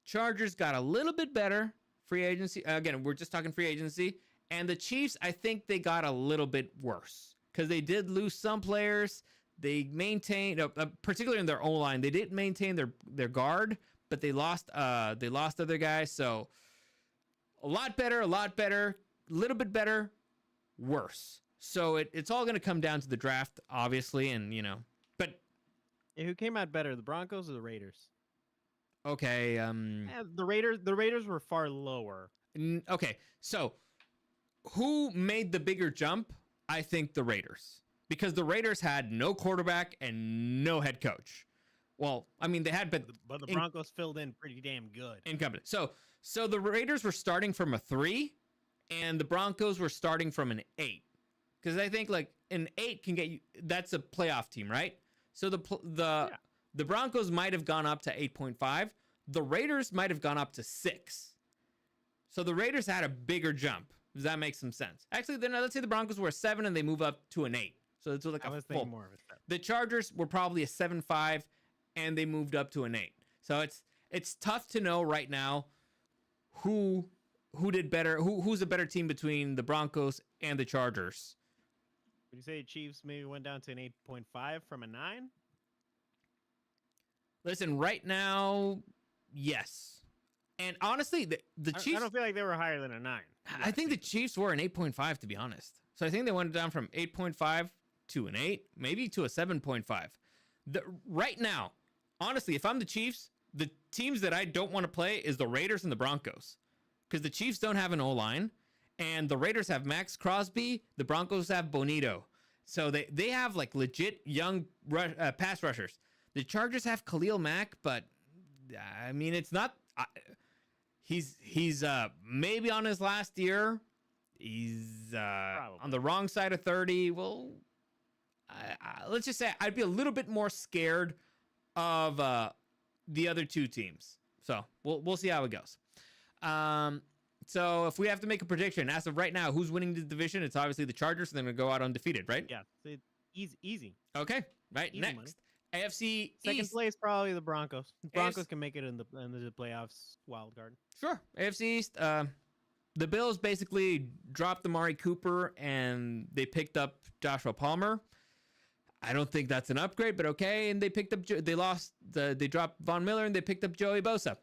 Chargers got a little bit better. Free agency. Again, we're just talking free agency. And the Chiefs, I think they got a little bit worse because they did lose some players. They maintained, particularly in their O-line, they didn't maintain their guard, but they lost other guys. So a lot better, a little bit better, worse. So it's all going to come down to the draft, obviously, and but Yeah, who came out better, the Broncos or the Raiders? Okay. The Raiders were far lower. Okay. So who made the bigger jump? I think the Raiders, because the Raiders had no quarterback and no head coach. Well, I mean, they had, But the Broncos filled in pretty damn good. Incumbent. So the Raiders were starting from a 3, and the Broncos were starting from an 8. Because I think like an 8 can get you. That's a playoff team, right? So the Broncos might have gone up to 8.5. The Raiders might have gone up to 6. So the Raiders had a bigger jump. Does that make some sense? Actually, then let's say the Broncos were a 7 and they move up to an 8. So it's like I was thinking more of a 7. The Chargers were probably a 7.5 and they moved up to an 8. So it's tough to know right now who did better, who's a better team between the Broncos and the Chargers. Would you say Chiefs maybe went down to an 8.5 from a 9? Listen, right now, yes. And honestly, the Chiefs... I don't feel like they were higher than a 9. I think the Chiefs were an 8.5, to be honest. So I think they went down from 8.5 to an 8, maybe to a 7.5. Right now, honestly, if I'm the Chiefs, the teams that I don't want to play is the Raiders and the Broncos. Because the Chiefs don't have an O-line, and the Raiders have Max Crosby, the Broncos have Bonito. So they have like legit young pass rushers. The Chargers have Khalil Mack, but I mean, it's not... He's maybe on his last year. He's on the wrong side of 30. Well, let's just say I'd be a little bit more scared of the other two teams. So we'll see how it goes. So if we have to make a prediction, as of right now, who's winning the division? It's obviously the Chargers. So they're going to go out undefeated, right? Yeah, easy. Okay, right. Easy Next, money. AFC Second East. place probably the Broncos. The Broncos can make it in the playoffs wild card. Sure. AFC East. The Bills basically dropped Amari Cooper and they picked up Joshua Palmer. I don't think that's an upgrade, but okay. And they picked up. They dropped Von Miller and they picked up Joey Bosa.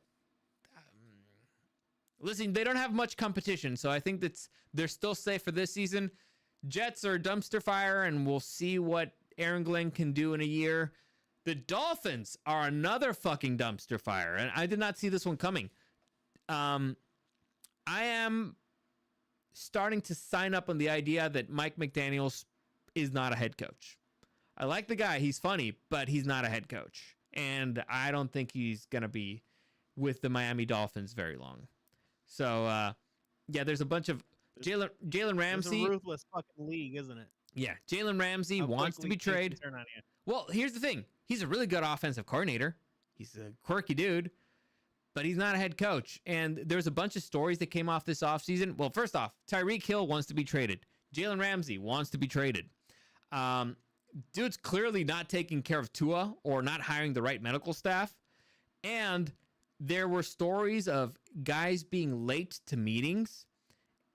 Listen, they don't have much competition, so I think they're still safe for this season. Jets are a dumpster fire, and we'll see what Aaron Glenn can do in a year. The Dolphins are another fucking dumpster fire, and I did not see this one coming. I am starting to sign up on the idea that Mike McDaniels is not a head coach. I like the guy. He's funny, but he's not a head coach. And I don't think he's going to be with the Miami Dolphins very long. So, yeah, there's a bunch of Jalen Ramsey. It's a ruthless fucking league, isn't it? Yeah, Jalen Ramsey wants to be traded. Well, here's the thing. He's a really good offensive coordinator. He's a quirky dude, but he's not a head coach. And there's a bunch of stories that came off this offseason. Well, first off, Tyreek Hill wants to be traded. Jalen Ramsey wants to be traded. Dude's clearly not taking care of Tua or not hiring the right medical staff. And there were stories of guys being late to meetings.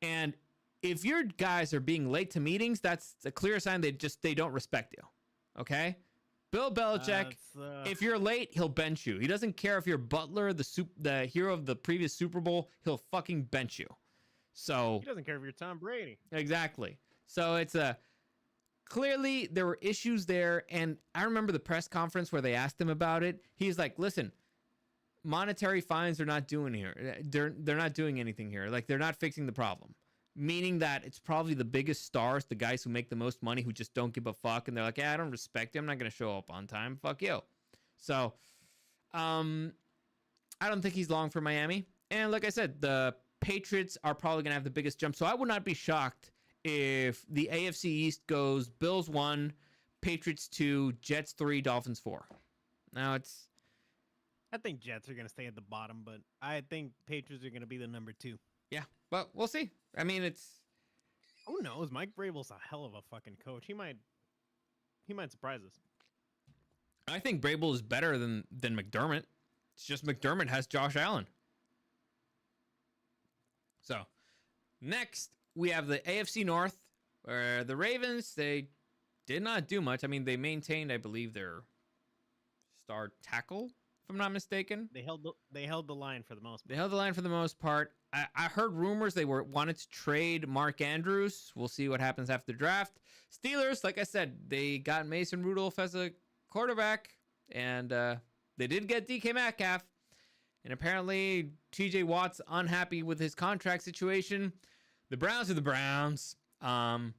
And if your guys are being late to meetings, that's a clear sign they don't respect you. Okay? Bill Belichick, if you're late, he'll bench you. He doesn't care if you're Butler, the hero of the previous Super Bowl, he'll fucking bench you. So he doesn't care if you're Tom Brady. Exactly. So it's clearly there were issues there, and I remember the press conference where they asked him about it. He's like, "Listen, monetary fines are not doing here. They're not doing anything here. Like, they're not fixing the problem." Meaning that it's probably the biggest stars, the guys who make the most money, who just don't give a fuck, and they're like, "Yeah, I don't respect you. I'm not gonna show up on time. Fuck you." So, I don't think he's long for Miami. And like I said, the Patriots are probably gonna have the biggest jump. So I would not be shocked if the AFC East goes Bills 1, Patriots 2, Jets 3, Dolphins 4. Now I think Jets are going to stay at the bottom, but I think Patriots are going to be the number 2. Yeah, but we'll see. I mean, who knows? Mike Vrabel's a hell of a fucking coach. He might surprise us. I think Vrabel is better than McDermott. It's just McDermott has Josh Allen. So, next we have the AFC North, where the Ravens, they did not do much. I mean, they maintained, I believe, their star tackle, if I'm not mistaken. They held the line for the most part. They held the line for the most part. I heard rumors they wanted to trade Mark Andrews. We'll see what happens after the draft. Steelers, like I said, they got Mason Rudolph as a quarterback. and they did get DK Metcalf, and apparently TJ Watt's unhappy with his contract situation. The Browns are the Browns. I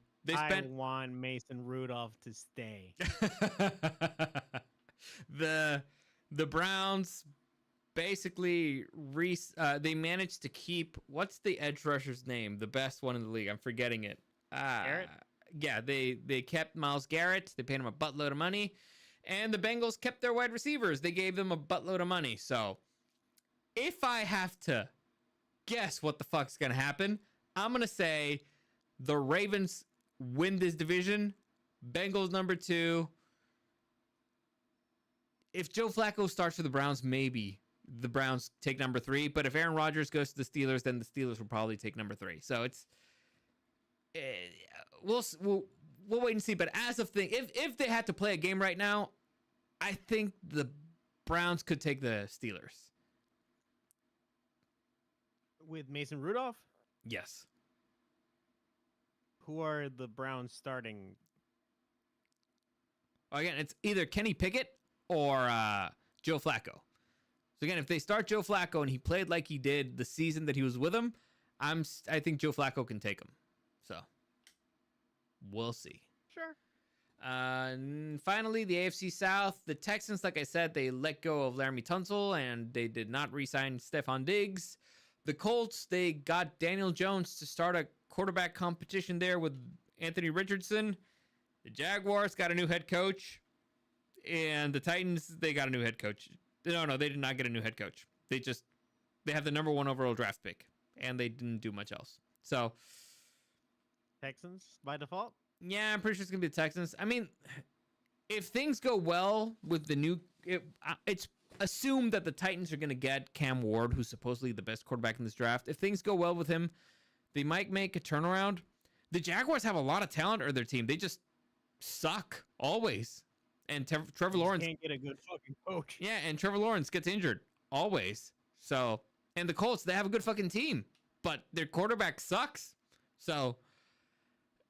want Mason Rudolph to stay. The Browns basically they managed to keep, what's the edge rusher's name? The best one in the league. I'm forgetting it. Garrett? Yeah, they kept Myles Garrett. They paid him a buttload of money. And the Bengals kept their wide receivers. They gave them a buttload of money. So if I have to guess what the fuck's going to happen, I'm going to say the Ravens win this division. Bengals number 2. If Joe Flacco starts for the Browns, maybe the Browns take number 3. But if Aaron Rodgers goes to the Steelers, then the Steelers will probably take number 3. So it's we'll wait and see. But as of if they had to play a game right now, I think the Browns could take the Steelers. With Mason Rudolph? Yes. Who are the Browns starting? Again, it's either Kenny Pickett or Joe Flacco. So again, if they start Joe Flacco and he played like he did the season that he was with him, I think Joe Flacco can take him. So we'll see. Sure. And finally, the AFC South. The Texans, like I said, they let go of Laramie Tunsil and they did not re-sign Stephon Diggs. The Colts, they got Daniel Jones to start a quarterback competition there with Anthony Richardson. The Jaguars got a new head coach. And the Titans, they got a new head coach. No, they did not get a new head coach. They have the number 1 overall draft pick. And they didn't do much else. So Texans by default? Yeah, I'm pretty sure it's going to be the Texans. I mean, if things go well with the new... It's assumed that the Titans are going to get Cam Ward, who's supposedly the best quarterback in this draft. If things go well with him, they might make a turnaround. The Jaguars have a lot of talent on their team. They just suck always. And Trevor Lawrence can't get a good fucking coach. Yeah, and Trevor Lawrence gets injured always. So, and the Colts, they have a good fucking team, but their quarterback sucks. So,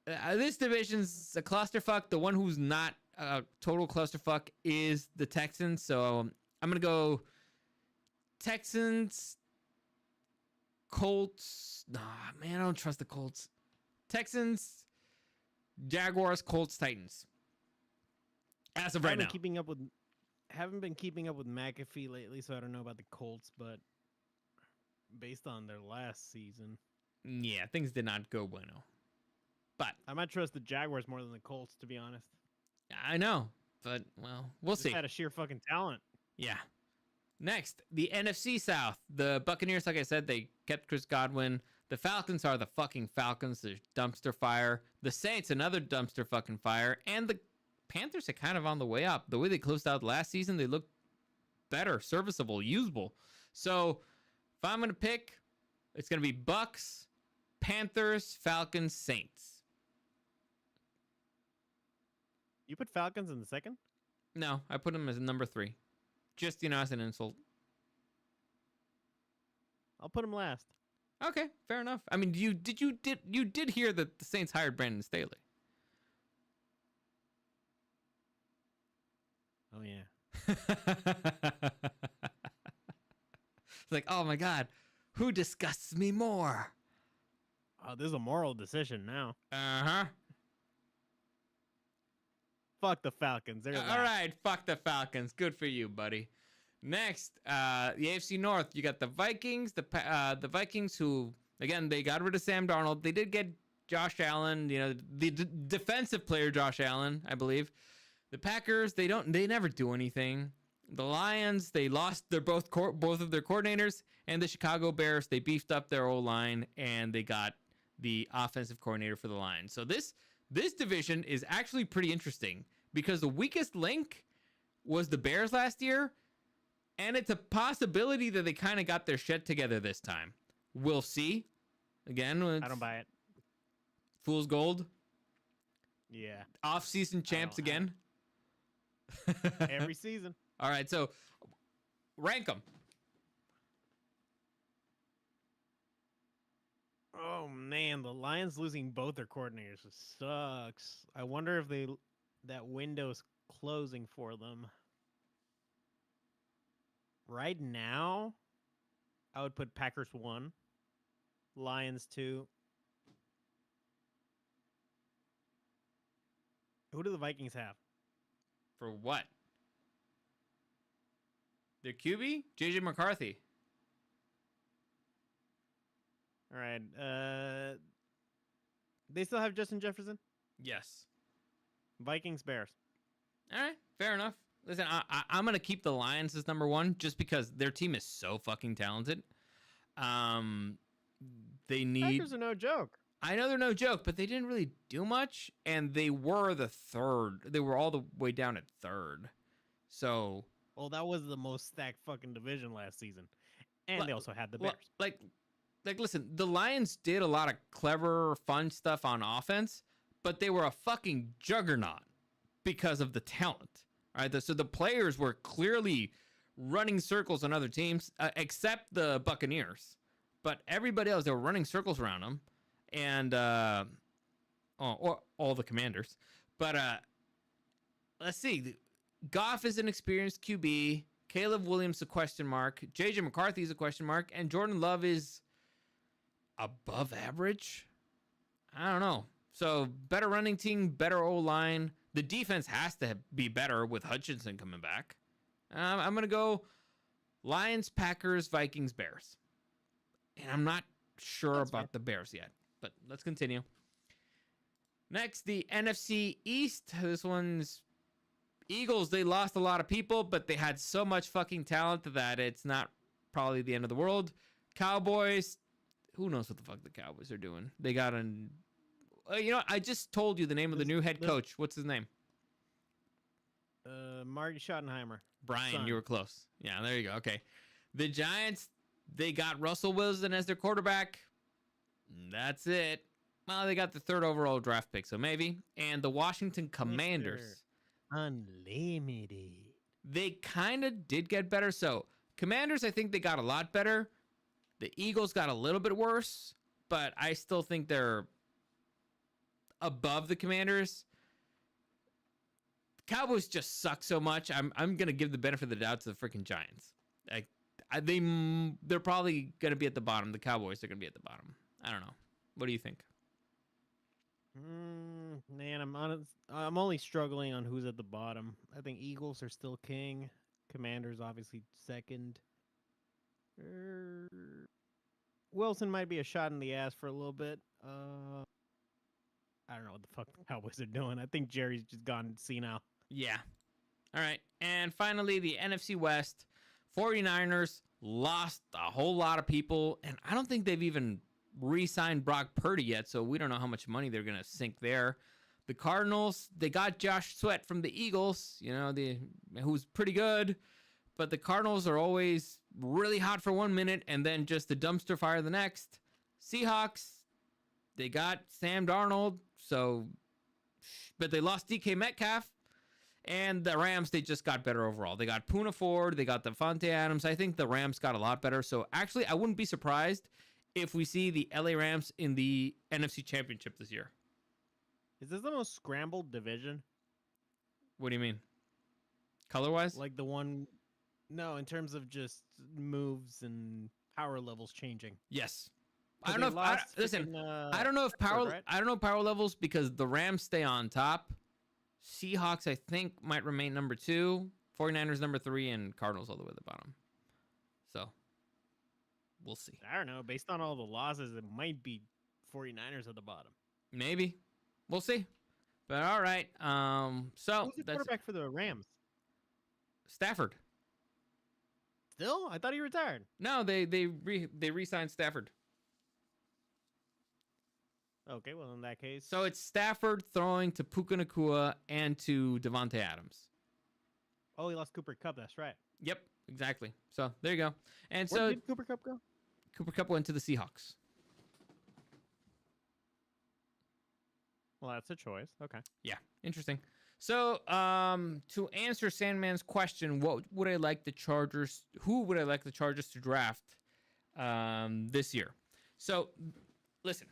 this division's a clusterfuck. The one who's not a total clusterfuck is the Texans. So, I'm going to go Texans, Colts. Nah, man, I don't trust the Colts. Texans, Jaguars, Colts, Titans. As of right now. Haven't been keeping up with McAfee lately, so I don't know about the Colts, but based on their last season. Yeah, things did not go bueno. But I might trust the Jaguars more than the Colts, to be honest. I know, but, well, we'll see. Had a sheer fucking talent. Yeah. Next, the NFC South. The Buccaneers, like I said, they kept Chris Godwin. The Falcons are the fucking Falcons. They're dumpster fire. The Saints, another dumpster fucking fire. And the Panthers are kind of on the way up. The way they closed out last season, they look better, serviceable, usable. So if I'm going to pick, it's going to be Bucks, Panthers, Falcons, Saints. You put Falcons in the second? No, I put them as number 3. Just, as an insult. I'll put them last. Okay, fair enough. I mean, you did hear that the Saints hired Brandon Staley. Oh, yeah. It's like, oh my God, who disgusts me more? Oh, this is a moral decision now. Uh-huh. Fuck the Falcons. All right, fuck the Falcons. Good for you, buddy. Next, the AFC North, you got the Vikings. The Vikings who, again, they got rid of Sam Darnold. They did get Josh Allen, the defensive player Josh Allen, I believe. The Packers, they never do anything. The Lions, they lost both of their coordinators, and the Chicago Bears, they beefed up their O-line and they got the offensive coordinator for the Lions. So this division is actually pretty interesting because the weakest link was the Bears last year, and it's a possibility that they kind of got their shit together this time. We'll see. Again, I don't buy it. Fool's gold. Yeah. Off-season champs again. Every season. All right, so rank them. Oh man, the Lions losing both their coordinators sucks. I wonder if that window's closing for them. Right now, I would put Packers 1, Lions 2. Who do the Vikings have? For what? Their QB? JJ McCarthy. All right. They still have Justin Jefferson? Yes. Vikings, Bears. All right, fair enough. Listen, I'm gonna keep the Lions as number 1 just because their team is so fucking talented. They need. Packers are no joke. I know they're no joke, but they didn't really do much, and they were the 3rd. They were all the way down at 3rd. So. Well, that was the most stacked fucking division last season, and they also had the Bears. Like, listen, the Lions did a lot of clever, fun stuff on offense, but they were a fucking juggernaut because of the talent. All right, so the players were clearly running circles on other teams, except the Buccaneers. But everybody else, they were running circles around them, and or all the Commanders. But let's see, Goff is an experienced QB. Caleb Williams a question mark. JJ McCarthy is a question mark, and Jordan Love is above average. I don't know. So better running team, better O-line. The defense has to be better with Hutchinson coming back. I'm going to go Lions, Packers, Vikings, Bears. And I'm not sure about the Bears yet, but let's continue. Next, the NFC East. This one's Eagles. They lost a lot of people, but they had so much fucking talent that it's not probably the end of the world. Cowboys. Who knows what the fuck the Cowboys are doing? They got an... you know, I just told you the name of the new head coach. What's his name? Marty Schottenheimer. Brian, Son. you were close. Yeah, there you go. Okay. The Giants, they got Russell Wilson as their quarterback. That's it. Well, they got the 3rd overall draft pick, so maybe. And the Washington Commanders. Unlimited. They kind of did get better. So, Commanders, I think they got a lot better. The Eagles got a little bit worse, but I still think they're above the Commanders. Cowboys just suck so much. I'm gonna give the benefit of the doubt to the freaking Giants. They're probably gonna be at the bottom. The Cowboys are gonna be at the bottom. I don't know. What do you think? Man, I'm only struggling on who's at the bottom. I think Eagles are still king. Commanders obviously 2nd. Wilson might be a shot in the ass for a little bit. I don't know what the fuck the Cowboys are doing. I think Jerry's just gone senile. Yeah. All right. And finally, the NFC West. 49ers lost a whole lot of people, and I don't think they've even re-signed Brock Purdy yet, so we don't know how much money they're going to sink there. The Cardinals, they got Josh Sweat from the Eagles, you know, who's pretty good, but the Cardinals are always really hot for 1 minute and then just a dumpster fire the next. Seahawks, they got Sam Darnold, but they lost DK Metcalf. And the Rams, they just got better overall. They got Poona Ford, they got Devontae Adams. I think the Rams got a lot better. So actually, I wouldn't be surprised if we see the LA Rams in the NFC Championship this year. Is this the most scrambled division? What do you mean? Color-wise? Like the one... No, in terms of just moves and power levels changing. Yes. I don't know if I don't know power levels because the Rams stay on top. Seahawks, I think, might remain number 2. 49ers number 3, and Cardinals all the way at the bottom. So, we'll see. I don't know. Based on all the losses, it might be 49ers at the bottom. Maybe. We'll see. But all right. So who's the quarterback for the Rams? Stafford. Still? I thought he retired. No, they re-signed Stafford. Okay, well in that case. So it's Stafford throwing to Puka Nacua and to Devontae Adams. Oh, he lost Cooper Kupp. That's right. Yep, exactly. So there you go. And Where did Cooper Kupp go? Cooper Kupp went to the Seahawks. Well, that's a choice. Okay. Yeah, interesting. So, to answer Sandman's question, who would I like the Chargers to draft this year? So, listen,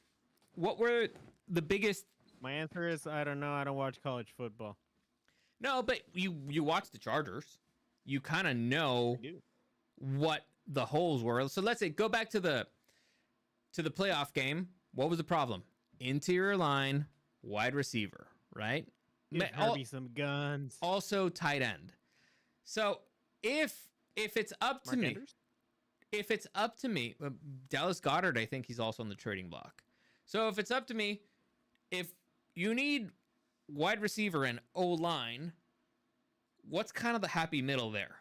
what were the biggest... My answer is, I don't know. I don't watch college football. No, but you watch the Chargers. You kind of know what the holes were. So let's say go back to the playoff game. What was the problem? Interior line, wide receiver, right? Give Herbie some guns. Also tight end. So if it's up to Mark me, Andrews? if it's up to me, Dallas Goedert, I think he's also on the trading block. So if it's up to me, if you need wide receiver and O-line, what's kind of the happy middle there?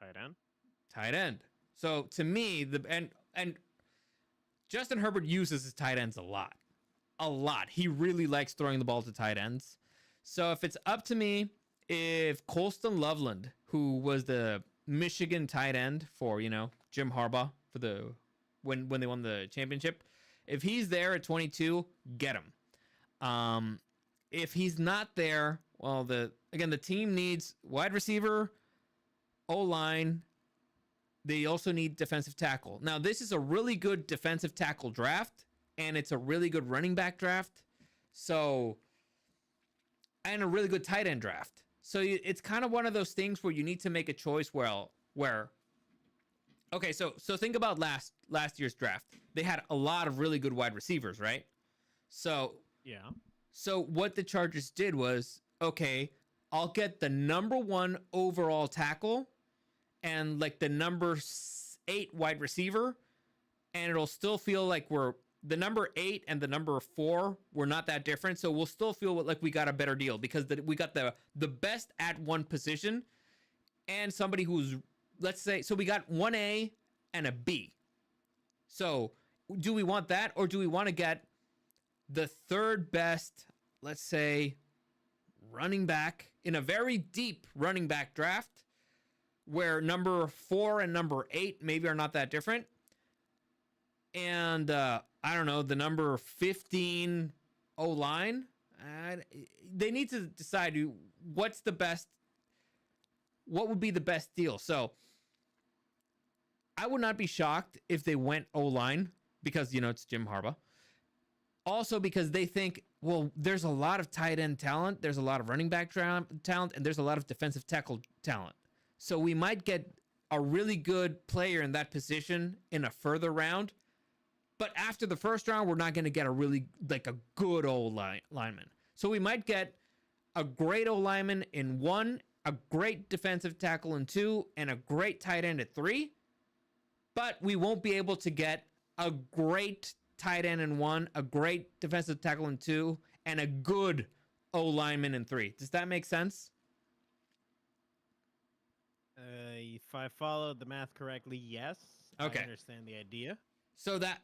Tight end. Tight end. So to me, and Justin Herbert uses his tight ends a lot. A lot. He really likes throwing the ball to tight ends. So if it's up to me, if Colston Loveland, who was the Michigan tight end for, Jim Harbaugh for when they won the championship, if he's there at 22, get him. If he's not there, well, the team needs wide receiver, O-line. They also need defensive tackle. Now, this is a really good defensive tackle draft, and it's a really good running back draft. So, and a really good tight end draft. So it's kind of one of those things where you need to make a choice where okay, so think about last year's draft. They had a lot of really good wide receivers, right? So yeah. So what the Chargers did was, okay, I'll get the number 1 overall tackle and like the number 8 wide receiver, and it'll still feel like we're the number 8 and the number 4 were not that different. So we'll still feel like we got a better deal because we got the best at one position and somebody who's, let's say, so we got 1A and a B. So do we want that, or do we want to get the third best, let's say, running back in a very deep running back draft where number 4 and number 8 maybe are not that different? And I don't know, the number 15 O-line. They need to decide what would be the best deal. So I would not be shocked if they went O-line because, it's Jim Harbaugh. Also because they think, well, there's a lot of tight end talent, there's a lot of running back talent, and there's a lot of defensive tackle talent. So we might get a really good player in that position in a further round. But after the first round, we're not going to get a good lineman. So we might get a great O-lineman in 1, a great defensive tackle in 2, and a great tight end at 3. But we won't be able to get a great tight end in 1, a great defensive tackle in 2, and a good O-lineman in 3. Does that make sense? If I followed the math correctly, yes. Okay. I understand the idea. So that,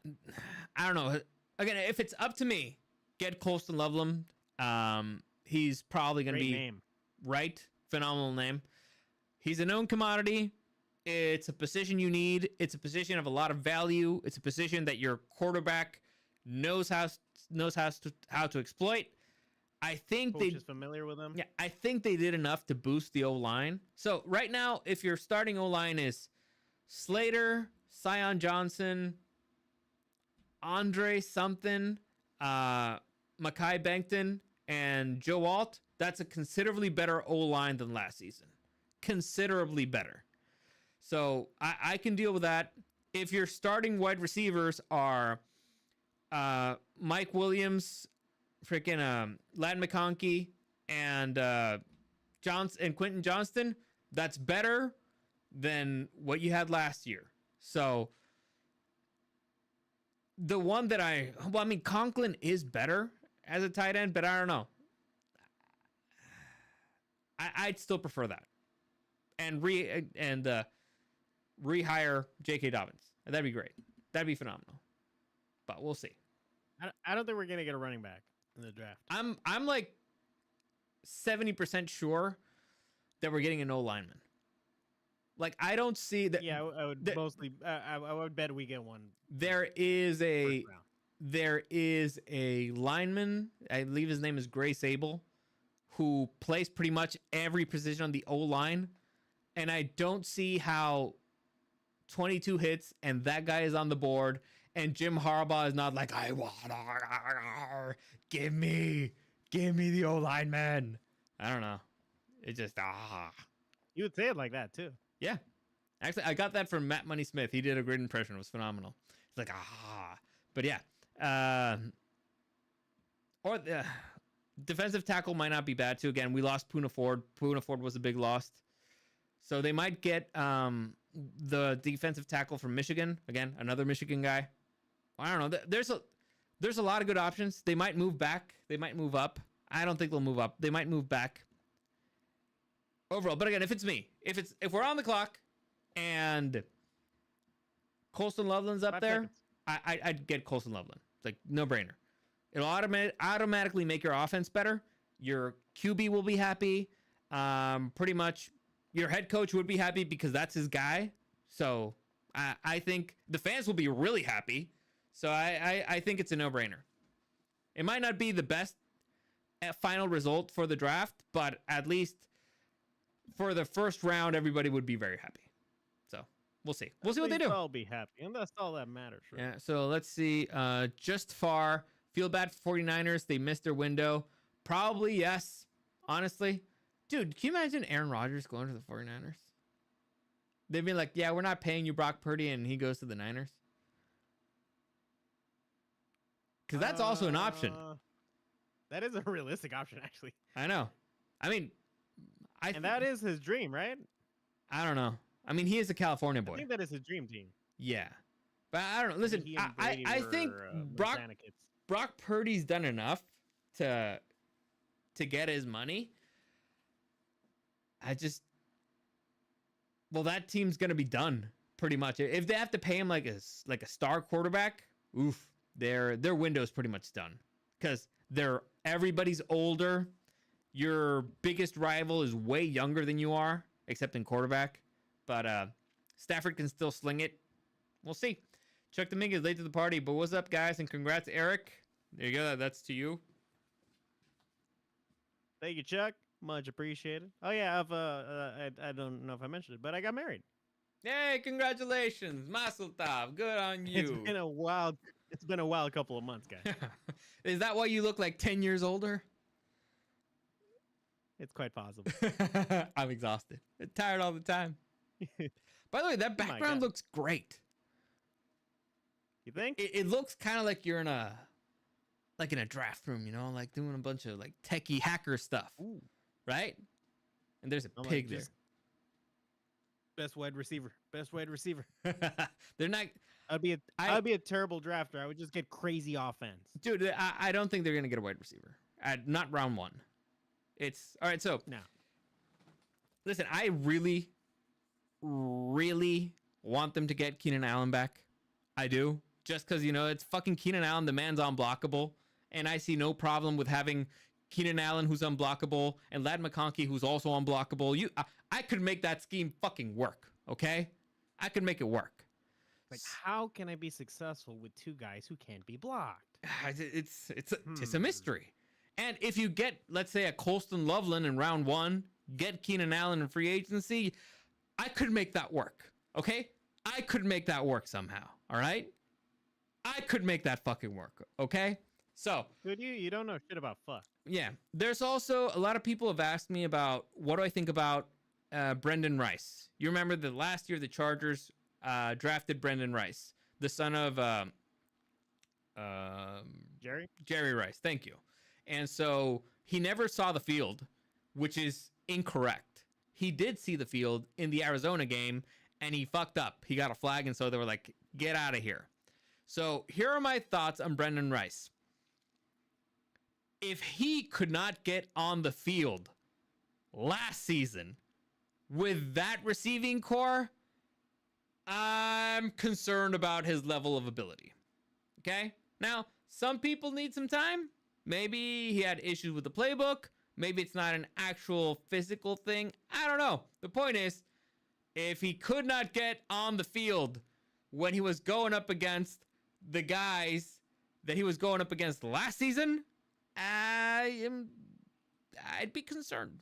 I don't know. Again, if it's up to me, get Colston Loveland. He's probably going to be name. Right. Phenomenal name. He's a known commodity. It's a position you need. It's a position of a lot of value. It's a position that your quarterback knows how to exploit. I think Coach is familiar with him. Yeah, I think they did enough to boost the O-line. So right now, if your starting O-line is Slater, Sion Johnson, Andre something, Mekhi Becton, and Joe Alt, that's a considerably better O-line than last season. Considerably better. So I can deal with that. If your starting wide receivers are Mike Williams, freaking Ladd McConkey, and Quentin Johnston, that's better than what you had last year. So the one that Conklin is better as a tight end, but I don't know. I'd still prefer that. And rehire J.K. Dobbins. That'd be great. That'd be phenomenal. But we'll see. I don't think we're gonna get a running back in the draft. I'm like 70% sure that we're getting an O-lineman. Like, I don't see that. Yeah, I would mostly. I would bet we get one. There is a lineman. I believe his name is Grace Abel, who plays pretty much every position on the O-line, and I don't see how 22 hits and that guy is on the board, and Jim Harbaugh is not like, I want give me the O-lineman. I don't know. It just You would say it like that too. Yeah. Actually, I got that from Matt Money Smith. He did a great impression. It was phenomenal. It's like, ah. But yeah. Or the defensive tackle might not be bad too. Again, we lost Poona Ford. Poona Ford was a big loss. So they might get the defensive tackle from Michigan. Again, another Michigan guy. I don't know. There's a lot of good options. They might move back. They might move up. I don't think they'll move up. They might move back overall. But again, if it's me, if we're on the clock and Colston Loveland's up 5 there, seconds. I'd get Colston Loveland. It's like no brainer. It'll automatically make your offense better. Your QB will be happy. Pretty much your head coach would be happy because that's his guy. So I think the fans will be really happy. So I think it's a no-brainer. It might not be the best final result for the draft, but at least for the first round, everybody would be very happy. So we'll see. We'll see what they do. I'll be happy, and that's all that matters. Right? Yeah. So let's see. Just far. Feel bad for 49ers. They missed their window. Probably yes. Honestly, dude, can you imagine Aaron Rodgers going to the 49ers? They'd be like, yeah, we're not paying you Brock Purdy, and he goes to the Niners. Because that's also an option. That is a realistic option, actually. I know. I mean, and that is his dream, right? I don't know. I mean, he is a California boy. I think that is his dream team. Yeah. But I don't know. Listen, I think Brock Purdy's done enough to get his money. Well, that team's going to be done pretty much. If they have to pay him like a star quarterback, oof, their window's pretty much done. Because everybody's older. Your biggest rival is way younger than you are, except in quarterback. But Stafford can still sling it. We'll see. Chuck Dominguez late to the party, but what's up, guys? And congrats, Eric. There you go. That's to you. Thank you, Chuck. Much appreciated. Oh yeah, I don't know if I mentioned it, but I got married. Hey, congratulations, Mazel Tov. Good on you. It's been a wild couple of months, guys. Is that why you look like 10 years older? It's quite possible. I'm exhausted. I'm tired all the time. By the way, that background looks great. You think? It looks kind of like you're in a draft room, you know, like doing a bunch of like techie hacker stuff. Ooh. Right? And there's a pig there. Best wide receiver. They're not. I'd be a terrible drafter. I would just get crazy offense. Dude, I don't think they're gonna get a wide receiver. Not round one. It's all right. So no. Listen, I really, really want them to get Keenan Allen back. I do, just because it's fucking Keenan Allen. The man's unblockable, and I see no problem with having Keenan Allen, who's unblockable, and Ladd McConkey, who's also unblockable. I could make that scheme fucking work. Okay, I could make it work. Like, how can I be successful with two guys who can't be blocked? It's a mystery. And if you get, let's say, a Colston Loveland in round one, get Keenan Allen in free agency, I could make that work. Okay, I could make that work somehow. All right, I could make that fucking work. Okay. So, dude, you don't know shit about fuck. Yeah. There's also a lot of people have asked me about what do I think about Brendan Rice. You remember the last year the Chargers drafted Brendan Rice, the son of Jerry Rice. Thank you. And so he never saw the field, which is incorrect. He did see the field in the Arizona game, and he fucked up. He got a flag, and so they were like, get out of here. So here are my thoughts on Brendan Rice. If he could not get on the field last season with that receiving core, I'm concerned about his level of ability. Okay? Now, some people need some time. Maybe he had issues with the playbook. Maybe it's not an actual physical thing. I don't know. The point is, if he could not get on the field when he was going up against the guys that he was going up against last season, I'd be concerned.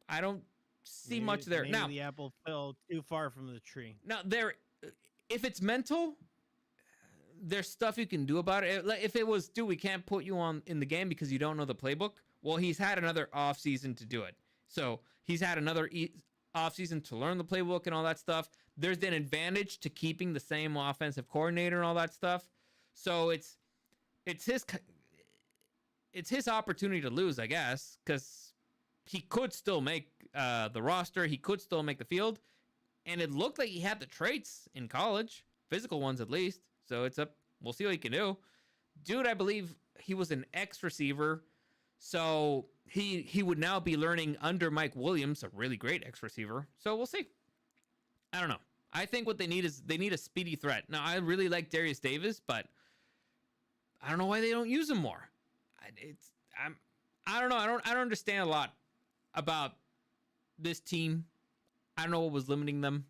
I don't see much there. Maybe now the apple fell too far from the tree. Now if it's mental, there's stuff you can do about it. If it was, dude, we can't put you on in the game because you don't know the playbook. Well, he's had another off season to do it. So he's had another offseason to learn the playbook and all that stuff. There's an advantage to keeping the same offensive coordinator and all that stuff. So it's his opportunity to lose, I guess, because he could still make the roster. He could still make the field. And it looked like he had the traits in college, physical ones at least. So we'll see what he can do. Dude, I believe he was an X receiver. So he would now be learning under Mike Williams, a really great X receiver. So we'll see. I don't know. I think what they need is a speedy threat. Now, I really like Darius Davis, but I don't know why they don't use him more. I don't know. I don't understand a lot about this team. I don't know what was limiting them,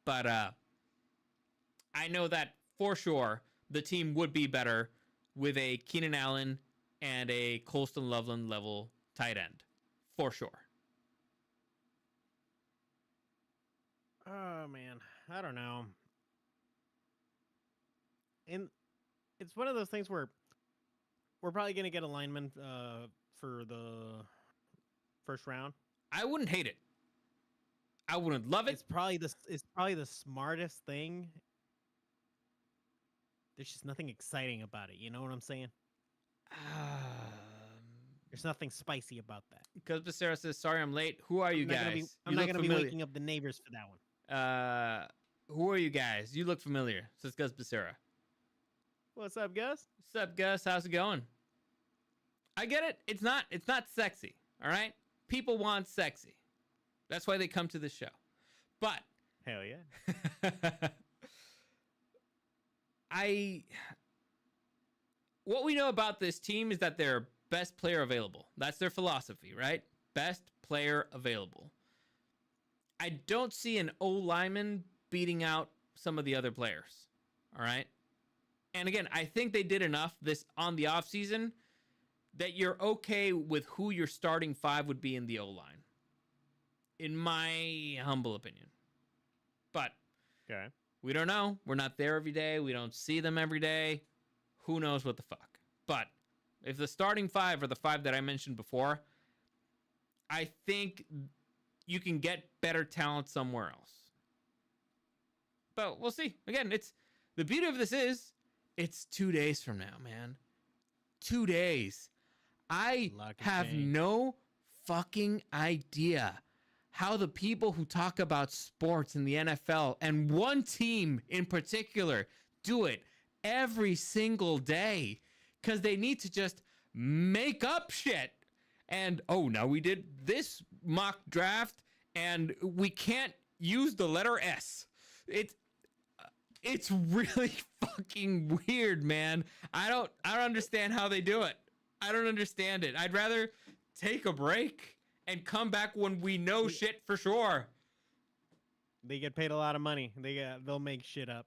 but I know that for sure the team would be better with a Keenan Allen and a Colston Loveland level tight end, for sure. Oh man, I don't know. And it's one of those things where we're probably gonna get a lineman for the first round. I wouldn't hate it. I wouldn't love it. It's probably the smartest thing. There's just nothing exciting about it. You know what I'm saying? There's nothing spicy about that. Because Becerra says, "Sorry, I'm late. Who are you guys? I'm not gonna be waking up the neighbors for that one." Who are you guys? You look familiar. Says Gus Becerra. What's up, Gus? What's up, Gus? How's it going? I get it. It's not sexy. All right. People want sexy. That's why they come to this show. But hell yeah. What we know about this team is that they're best player available. That's their philosophy, right? Best player available. I don't see an O lineman beating out some of the other players. All right. And again, I think they did enough this on the offseason that you're okay with who your starting five would be in the O line. In my humble opinion. But okay. We don't know. We're not there every day. We don't see them every day. Who knows what the fuck. But if the starting five are the five that I mentioned before, I think you can get better talent somewhere else. But we'll see. Again, the beauty of this is it's 2 days from now, man. 2 days. I have no fucking idea how the people who talk about sports in the NFL and one team in particular do it every single day, because they need to just make up shit. And now we did this mock draft and we can't use the letter S. It's really fucking weird, man. I don't understand how they do it. I don't understand it. I'd rather take a break and come back when we know shit for sure. They get paid a lot of money. They'll make shit up.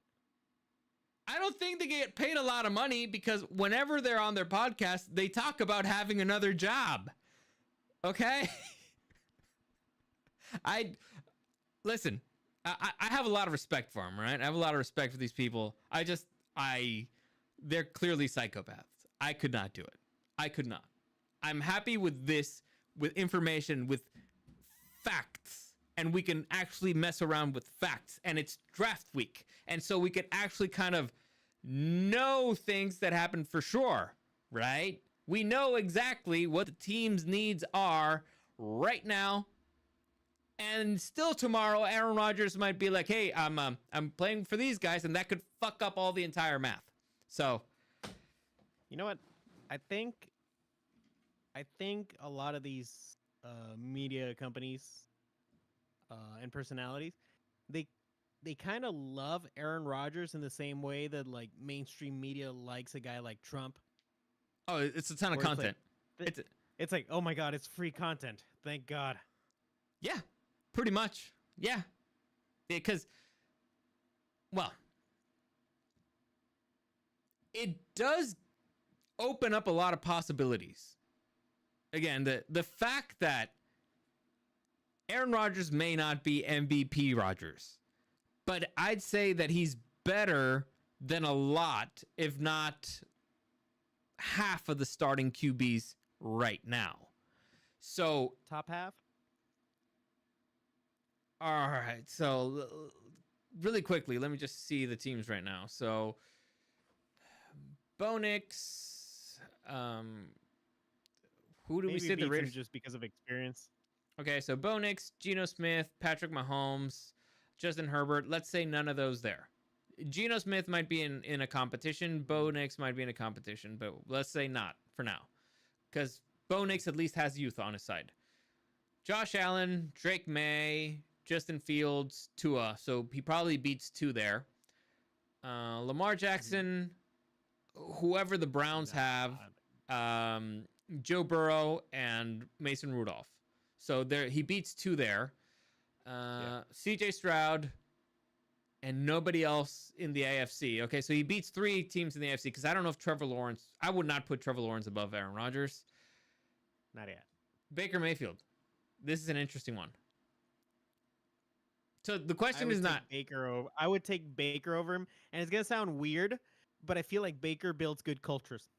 I don't think they get paid a lot of money, because whenever they're on their podcast, they talk about having another job. Okay? Listen, I have a lot of respect for them, right? I have a lot of respect for these people. They're clearly psychopaths. I could not do it. I could not. I'm happy with this, with information, with facts, and we can actually mess around with facts, and it's draft week, and so we can actually kind of know things that happen for sure, right? We know exactly what the team's needs are right now, and still tomorrow Aaron Rodgers might be like, hey, I'm playing for these guys, and that could fuck up all the entire math. So you know what? I think a lot of these media companies and personalities, they kind of love Aaron Rodgers in the same way that like mainstream media likes a guy like Trump. Oh, it's a ton of content. It's like, oh my God, it's free content. Thank God. Yeah, pretty much. Yeah. Because, well, it does open up a lot of possibilities. Again, the fact that Aaron Rodgers may not be MVP Rodgers, but I'd say that he's better than a lot, if not half of the starting QBs right now. So top half? All right. So really quickly, let me just see the teams right now. So Bo Nix, who do we Maybe say the beats him Raiders? just because of experience. Okay, so Bo Nix, Geno Smith, Patrick Mahomes, Justin Herbert. Let's say none of those there. Geno Smith might be in a competition. Bo Nix might be in a competition, but let's say not for now, because Bo Nix at least has youth on his side. Josh Allen, Drake May, Justin Fields, Tua. So he probably beats two there. Lamar Jackson, whoever the Browns have, Joe Burrow and Mason Rudolph. So there he beats two there. CJ Stroud and nobody else in the AFC. Okay, so he beats three teams in the AFC because I don't know if Trevor Lawrence, I would not put Trevor Lawrence above Aaron Rodgers. Not yet. Baker Mayfield. This is an interesting one. So the question is not Baker over. I would take Baker over him, and it's gonna sound weird, but I feel like Baker builds good cultures.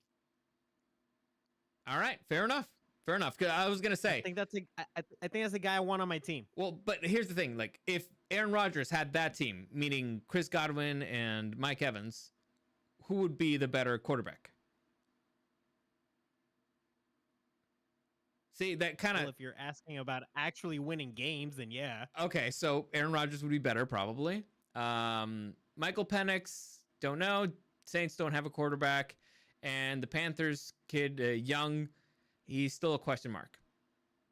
All right, fair enough. Fair enough. 'Cause I was gonna say, I think that's a guy I want on my team. well, but here's the thing: like, if Aaron Rodgers had that team, meaning Chris Godwin and Mike Evans, who would be the better quarterback? See, that kind of Well, if you're asking about actually winning games, then yeah. okay. So Aaron Rodgers would be better, probably. Michael Penix, don't know. Saints don't have a quarterback, and the Panthers kid, Young, he's still a question mark.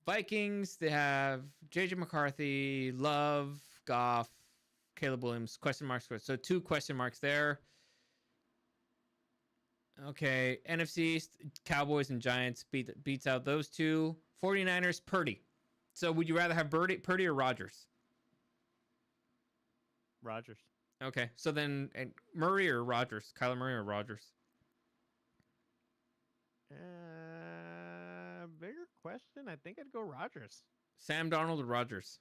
Vikings, they have JJ McCarthy, Love, Goff, Caleb Williams, question marks. So two question marks there. Okay, NFC East, Cowboys and Giants beats out those two. 49ers, Purdy. So would you rather have Purdy or Rodgers? Rodgers. Okay, so then Murray or Rodgers? Kyler Murray or Rodgers? Bigger question. I think I'd go Rodgers. Sam Darnold or Rodgers?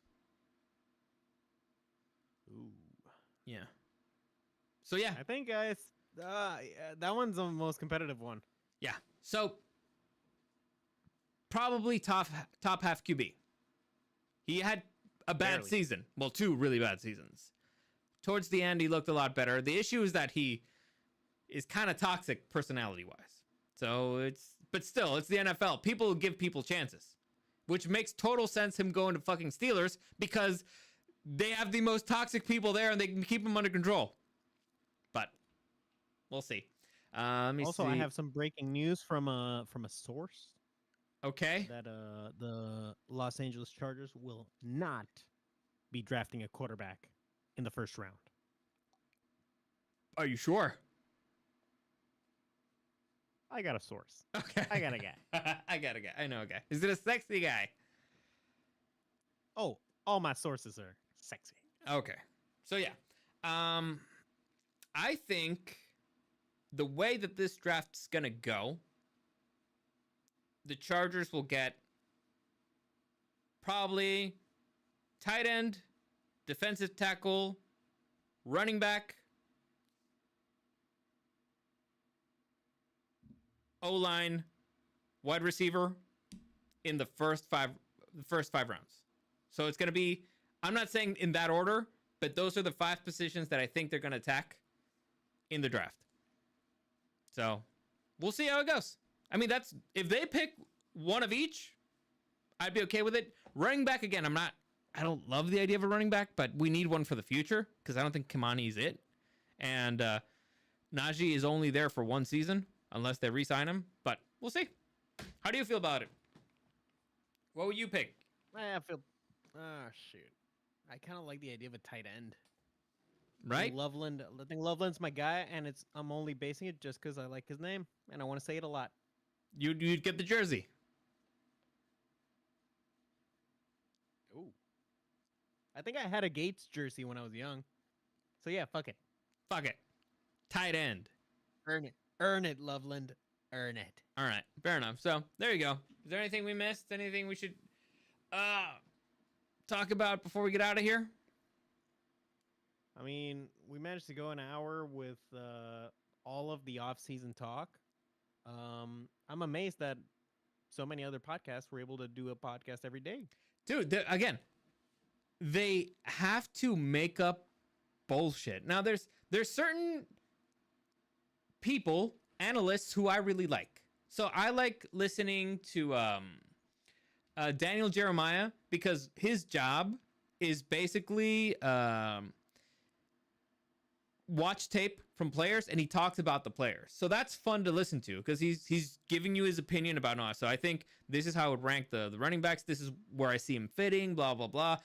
Ooh. Yeah. So yeah, I think that one's the most competitive one. yeah. So probably top half QB. He had a bad Barely. season. Well, two really bad seasons. Towards the end, he looked a lot better. The issue is that he is kind of toxic personality-wise. So but still, it's the NFL. People give people chances, which makes total sense him going to fucking Steelers because they have the most toxic people there and they can keep them under control. But we'll see. Let me Also, see. I have some breaking news from a source Okay. that the Los Angeles Chargers will not be drafting a quarterback in the first round. Are you sure? I got a source. Okay. I got a guy. I got a guy. I know a guy. Is it a sexy guy? Oh, all my sources are sexy. Okay. So yeah. I think the way that this draft's gonna go, the Chargers will get probably tight end, defensive tackle, running back, O-line, wide receiver in the first five rounds. So it's going to be, I'm not saying in that order, but those are the 5 positions that I think they're going to attack in the draft. So we'll see how it goes. I mean, if they pick one of each, I'd be okay with it. Running back, again, I don't love the idea of a running back, but we need one for the future because I don't think Kimani is it. And Najee is only there for one season unless they re-sign him, but we'll see. How do you feel about it? What would you pick? I feel. Oh shoot! I kind of like the idea of a tight end. Right? I think Loveland's my guy, and I'm only basing it just because I like his name and I want to say it a lot. You'd get the jersey. Ooh. I think I had a Gates jersey when I was young. So yeah, fuck it. Fuck it. Tight end. Earn it. Earn it, Loveland. Earn it. All right. Fair enough. So there you go. Is there anything we missed? Anything we should talk about before we get out of here? I mean, we managed to go an hour with all of the off-season talk. I'm amazed that so many other podcasts were able to do a podcast every day. Dude, again, they have to make up bullshit. Now there's certain people, analysts who I really like. So I like listening to Daniel Jeremiah because his job is basically watch tape from players and he talks about the players. So that's fun to listen to because he's giving you his opinion about us. So I think this is how I would rank the running backs. This is where I see him fitting, blah, blah, blah.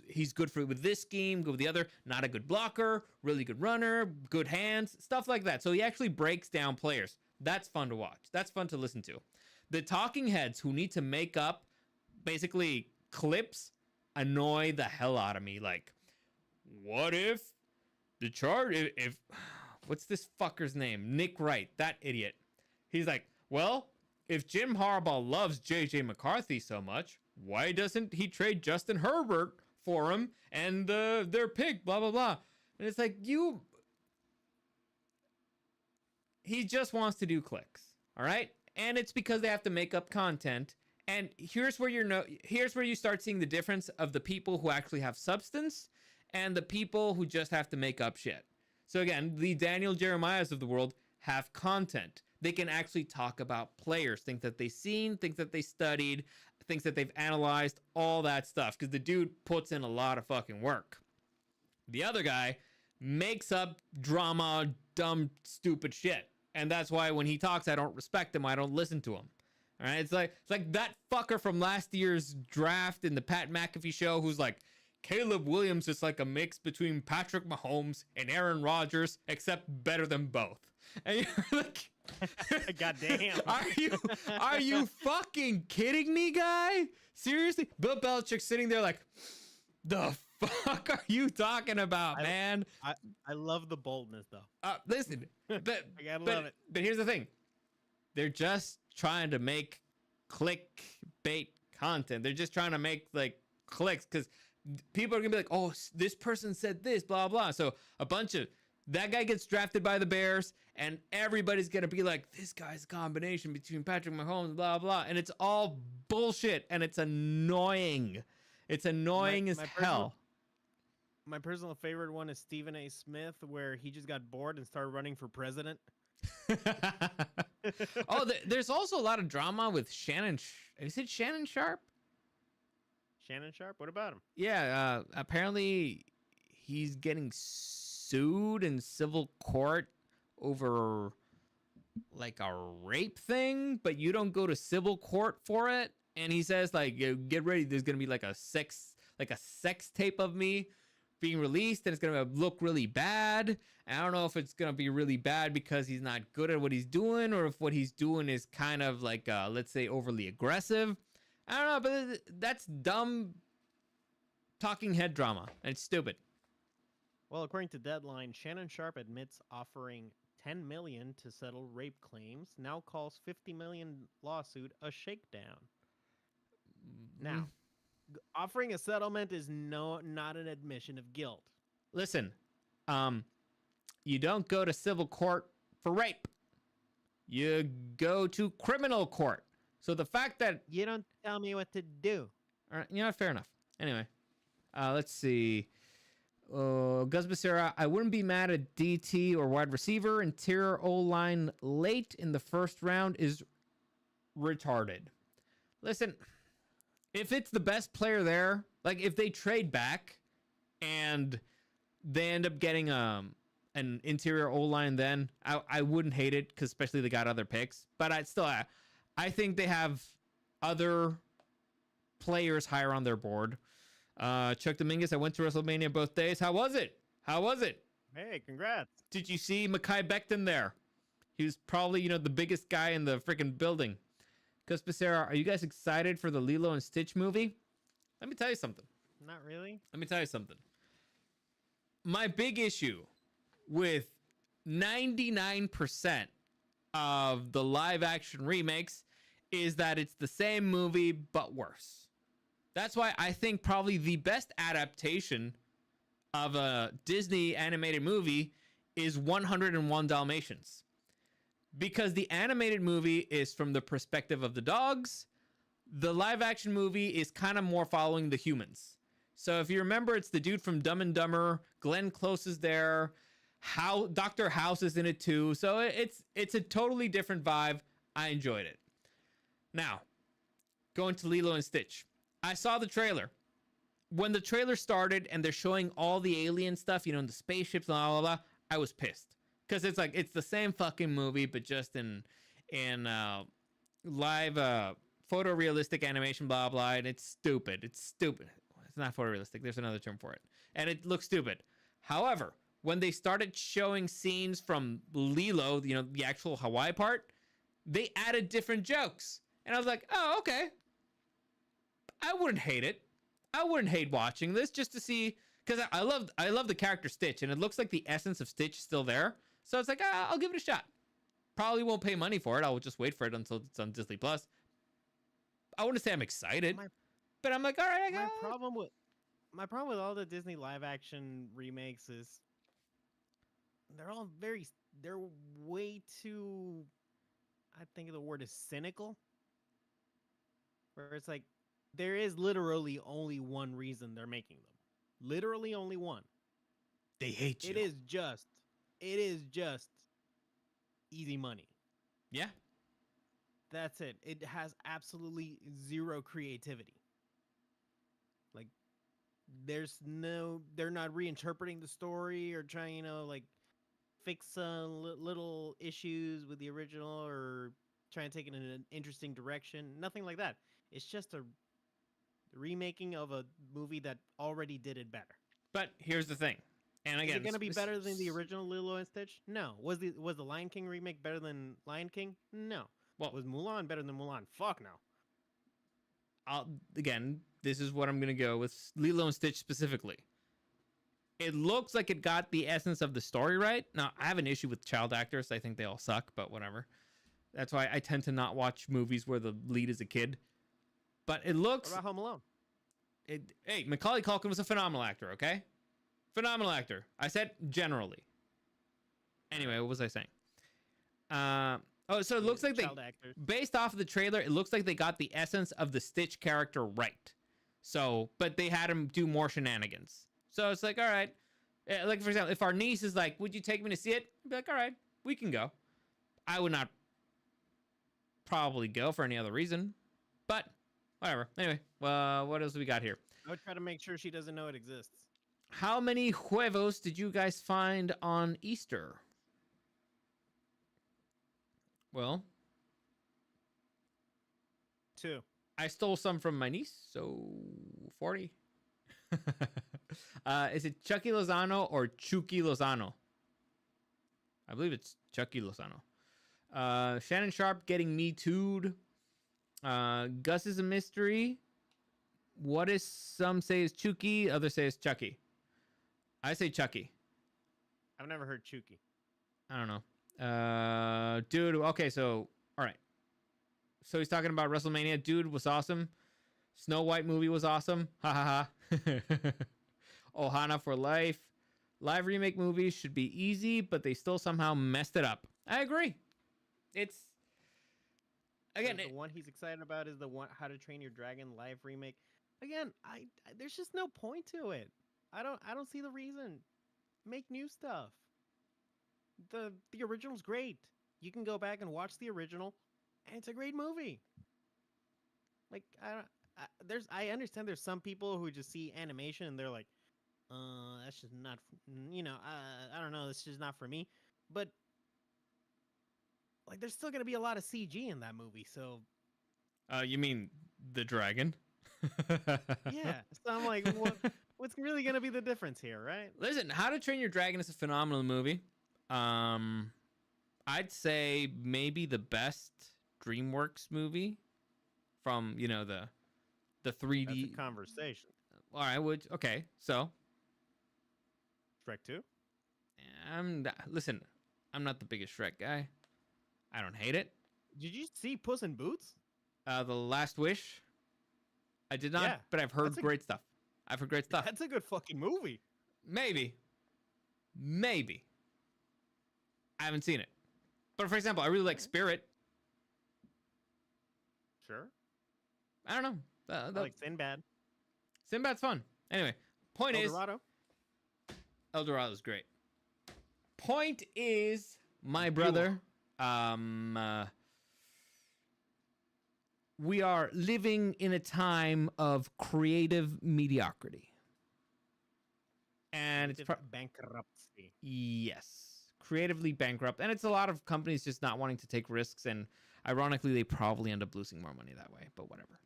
He's good for with this scheme, good with the other. Not a good blocker, really good runner, good hands, stuff like that. So he actually breaks down players. That's fun to watch. That's fun to listen to. The talking heads who need to make up basically clips annoy the hell out of me. Like, what if the if what's this fucker's name? Nick Wright, that idiot. He's like, well, if Jim Harbaugh loves JJ McCarthy so much, why doesn't he trade Justin Herbert for him and their pick, blah, blah, blah. And it's like, he just wants to do clicks, all right? And it's because they have to make up content. And here's where you start seeing the difference of the people who actually have substance and the people who just have to make up shit. So again, the Daniel Jeremiahs of the world have content. They can actually talk about players, things that they've seen, things that they studied, things that they've analyzed, all that stuff. Because the dude puts in a lot of fucking work. The other guy makes up drama, dumb, stupid shit. And that's why when he talks, I don't respect him. I don't listen to him. All right, it's like that fucker from last year's draft in the Pat McAfee show who's like, Caleb Williams is like a mix between Patrick Mahomes and Aaron Rodgers, except better than both. And you're like, God damn. Are you fucking kidding me, guy? Seriously? Bill Belichick's sitting there like, the fuck are you talking about, man? I love the boldness, though. Listen, but I gotta love it. But here's the thing. They're just trying to make clickbait content. They're just trying to make like clicks because people are gonna be like, oh, this person said this, blah, blah. So that guy gets drafted by the Bears and everybody's gonna be like, this guy's a combination between Patrick Mahomes, blah, blah. And it's all bullshit and it's annoying. It's annoying as hell. My personal favorite one is Stephen A. Smith, where he just got bored and started running for president. Oh, there's also a lot of drama with Shannon. Is it Shannon Sharp? Shannon Sharp? What about him? Yeah, apparently he's getting sued in civil court over like a rape thing, but you don't go to civil court for it. And he says like, get ready, there's gonna be like a sex tape of me being released and it's gonna look really bad. And I don't know if it's gonna be really bad because he's not good at what he's doing or if what he's doing is kind of like let's say overly aggressive. I don't know, but that's dumb talking head drama and it's stupid. Well, according to Deadline, Shannon Sharp admits offering $10 million to settle rape claims, now calls $50 million lawsuit a shakedown. Now, offering a settlement is not an admission of guilt. Listen, you don't go to civil court for rape. You go to criminal court. So the fact that you don't tell me what to do. All right, you know, fair enough. Anyway, let's see. Gus Becerra, I wouldn't be mad at DT or wide receiver. Interior O-line late in the first round is retarded. Listen, if it's the best player there, like if they trade back and they end up getting an interior O-line, then I wouldn't hate it because especially they got other picks. But I think they have other players higher on their board. Chuck Dominguez, I went to WrestleMania both days. How was it? Hey, congrats. Did you see Mekhi Becton there? He was probably, the biggest guy in the freaking building. Gus Becerra, are you guys excited for the Lilo and Stitch movie? Let me tell you something. Not really. Let me tell you something. My big issue with 99% of the live action remakes is that it's the same movie, but worse. That's why I think probably the best adaptation of a Disney animated movie is 101 Dalmatians. Because the animated movie is from the perspective of the dogs. The live action movie is kind of more following the humans. So if you remember, it's the dude from Dumb and Dumber. Glenn Close is there. Dr. House is in it too. So it's a totally different vibe. I enjoyed it. Now, going to Lilo and Stitch. I saw the trailer. When the trailer started and they're showing all the alien stuff, you know, the spaceships and blah, blah, blah, I was pissed. Because it's like, it's the same fucking movie, but just in live photorealistic animation, blah, blah, and it's stupid. It's stupid. It's not photorealistic. There's another term for it. And it looks stupid. However, when they started showing scenes from Lilo, you know, the actual Hawaii part, they added different jokes. And I was like, oh, okay. I wouldn't hate it. I wouldn't hate watching this just to see, because I love the character Stitch, and it looks like the essence of Stitch is still there. So it's like, I'll give it a shot. Probably won't pay money for it. I'll just wait for it until it's on Disney Plus. I wouldn't say I'm excited, but I'm like, all right. My problem with all the Disney live action remakes is they're way too, I think the word is cynical. Where it's like, there is literally only one reason they're making them. Literally only one. They hate you. It is just easy money. Yeah. That's it. It has absolutely zero creativity. Like, they're not reinterpreting the story or trying, you know, like, fix little issues with the original or trying to take it in an interesting direction. Nothing like that. It's just a remaking of a movie that already did it better. But here's the thing. And again, is it going to be better than the original Lilo and Stitch? No. Was the Lion King remake better than Lion King? No. Well, was Mulan better than Mulan? Fuck no. Again, this is what I'm going to go with Lilo and Stitch specifically. It looks like it got the essence of the story right. Now, I have an issue with child actors. I think they all suck, but whatever. That's why I tend to not watch movies where the lead is a kid. But it looks... What about Home Alone? Hey, Macaulay Culkin was a phenomenal actor, okay? Phenomenal actor. I said generally. Anyway, what was I saying? So it looks like based off of the trailer, it looks like they got the essence of the Stitch character right. So, but they had him do more shenanigans. So it's like, all right. Like, for example, if our niece is like, would you take me to see it? I'd be like, all right, we can go. I would not probably go for any other reason, but whatever. Anyway, what else do we got here? I would try to make sure she doesn't know it exists. How many huevos did you guys find on Easter? Well, 2. I stole some from my niece, so 40. Is it Chucky Lozano or Chucky Lozano? I believe it's Chucky Lozano. Shannon Sharp getting Me Too'd. Gus is a mystery. What is some say is Chucky, others say is Chucky. I say Chucky. I've never heard Chucky. I don't know. Dude, okay, so, all right. So he's talking about WrestleMania. Dude was awesome. Snow White movie was awesome. Ha ha ha. Ohana for life. Live remake movies should be easy, but they still somehow messed it up. I agree. It's... Again, the one he's excited about is the one How to Train Your Dragon live remake. Again, there's just no point to it. I don't see the reason. Make new stuff. The original's great. You can go back and watch the original, and it's a great movie. Like I understand there's some people who just see animation and they're like, that's just not, I don't know, this is just not for me. But like, there's still gonna be a lot of CG in that movie, so. You mean the dragon? Yeah. So I'm like, what's really gonna be the difference here, right? Listen, How to Train Your Dragon is a phenomenal movie. I'd say maybe the best DreamWorks movie from, the 3D. That's a conversation. All right, okay, so. Shrek 2? Listen, I'm not the biggest Shrek guy. I don't hate it. Did you see Puss in Boots? The Last Wish. I did not, but I've heard great stuff. I've heard great stuff. That's a good fucking movie. Maybe. I haven't seen it. But for example, I really like Spirit. Sure. I don't know. I like Sinbad. Sinbad's fun. Anyway, point is, El Dorado is great. Point is, my brother, we are living in a time of creative mediocrity. And it's bankruptcy. Yes, creatively bankrupt. And it's a lot of companies just not wanting to take risks. And ironically, they probably end up losing more money that way. But whatever.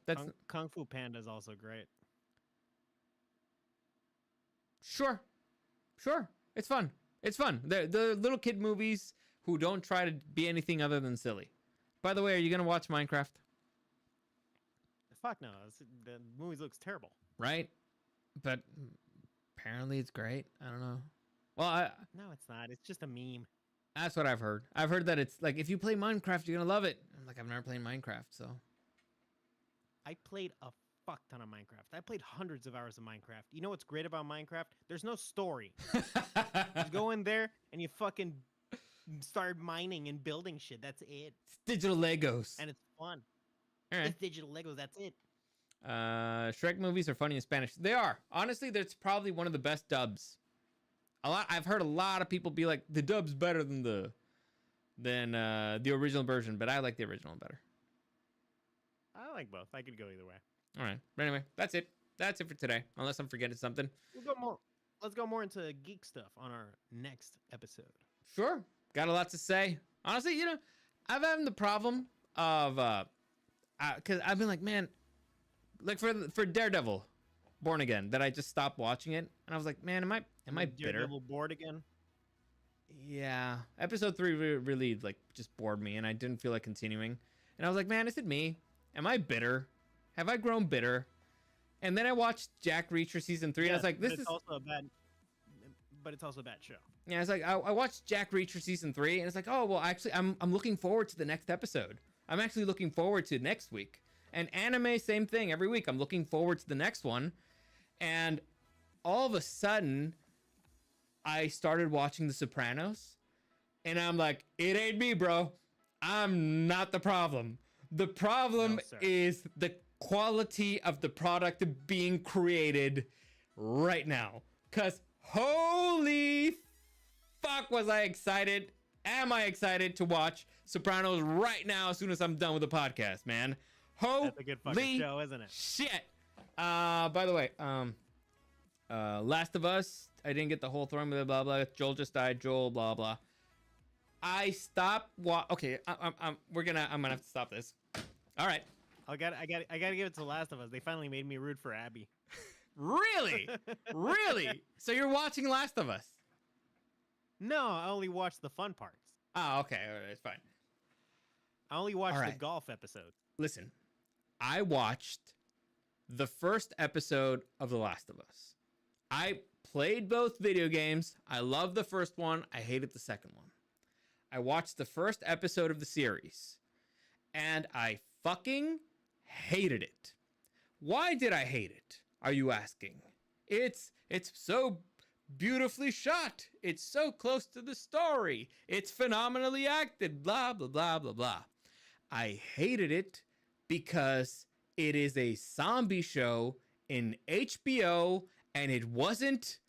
That's Kung Fu Panda is also great. Sure. It's fun. The little kid movies who don't try to be anything other than silly. By the way, are you going to watch Minecraft? Fuck no. The movie looks terrible. Right? But apparently it's great. I don't know. Well, no, it's not. It's just a meme. That's what I've heard. I've heard that it's like, if you play Minecraft, you're going to love it. I'm like, I've never played Minecraft, so. I played a fuck ton of Minecraft. I played hundreds of hours of Minecraft. You know what's great about Minecraft? There's no story. You just go in there and you fucking start mining and building shit. That's it. It's digital Legos. And it's fun. All right. It's digital Legos. That's it. Shrek movies are funny in Spanish. They are. Honestly, that's probably one of the best dubs. I've heard a lot of people be like, the dub's better than the original version, but I like the original better. I like both. I could go either way. All right. But anyway, that's it. That's it for today. Unless I'm forgetting something. Let's go more into geek stuff on our next episode. Sure. Got a lot to say. Honestly, I've had the problem of because I've been like, man, like for Daredevil, Born Again, that I just stopped watching it, and I was like, man, am I bitter? Daredevil bored again? Yeah. Episode 3 really like just bored me, and I didn't feel like continuing. And I was like, man, is it me? Am I bitter? Have I grown bitter? And then I watched Jack Reacher season 3, and I was like, this is also a bad, but it's also a bad show. Yeah, it's like I watched Jack Reacher season 3, and it's like, oh well, actually, I'm looking forward to the next episode. I'm actually looking forward to next week. And anime, same thing. Every week, I'm looking forward to the next one. And all of a sudden, I started watching The Sopranos, and I'm like, it ain't me, bro. I'm not the problem. The problem is the quality of the product being created right now. Because holy fuck was I excited. Am I excited to watch Sopranos right now as soon as I'm done with the podcast, man. That's a good fucking show, isn't it? Shit. By the way, Last of Us, I didn't get the whole thing, blah, blah, blah. Joel just died, Joel, blah, blah. I stopped okay, I'm gonna have to stop this. All right. I gotta give it to Last of Us. They finally made me root for Abby. Really? Really? So you're watching Last of Us? No, I only watched the fun parts. Oh, okay. All right, it's fine. I only watched the golf episode. Listen, I watched the first episode of The Last of Us. I played both video games. I loved the first one. I hated the second one. I watched the first episode of the series, and I fucking hated it. Why did I hate it? Are you asking? It's so beautifully shot. It's so close to the story. It's phenomenally acted. Blah, blah, blah, blah, blah. I hated it because it is a zombie show in HBO, and it wasn't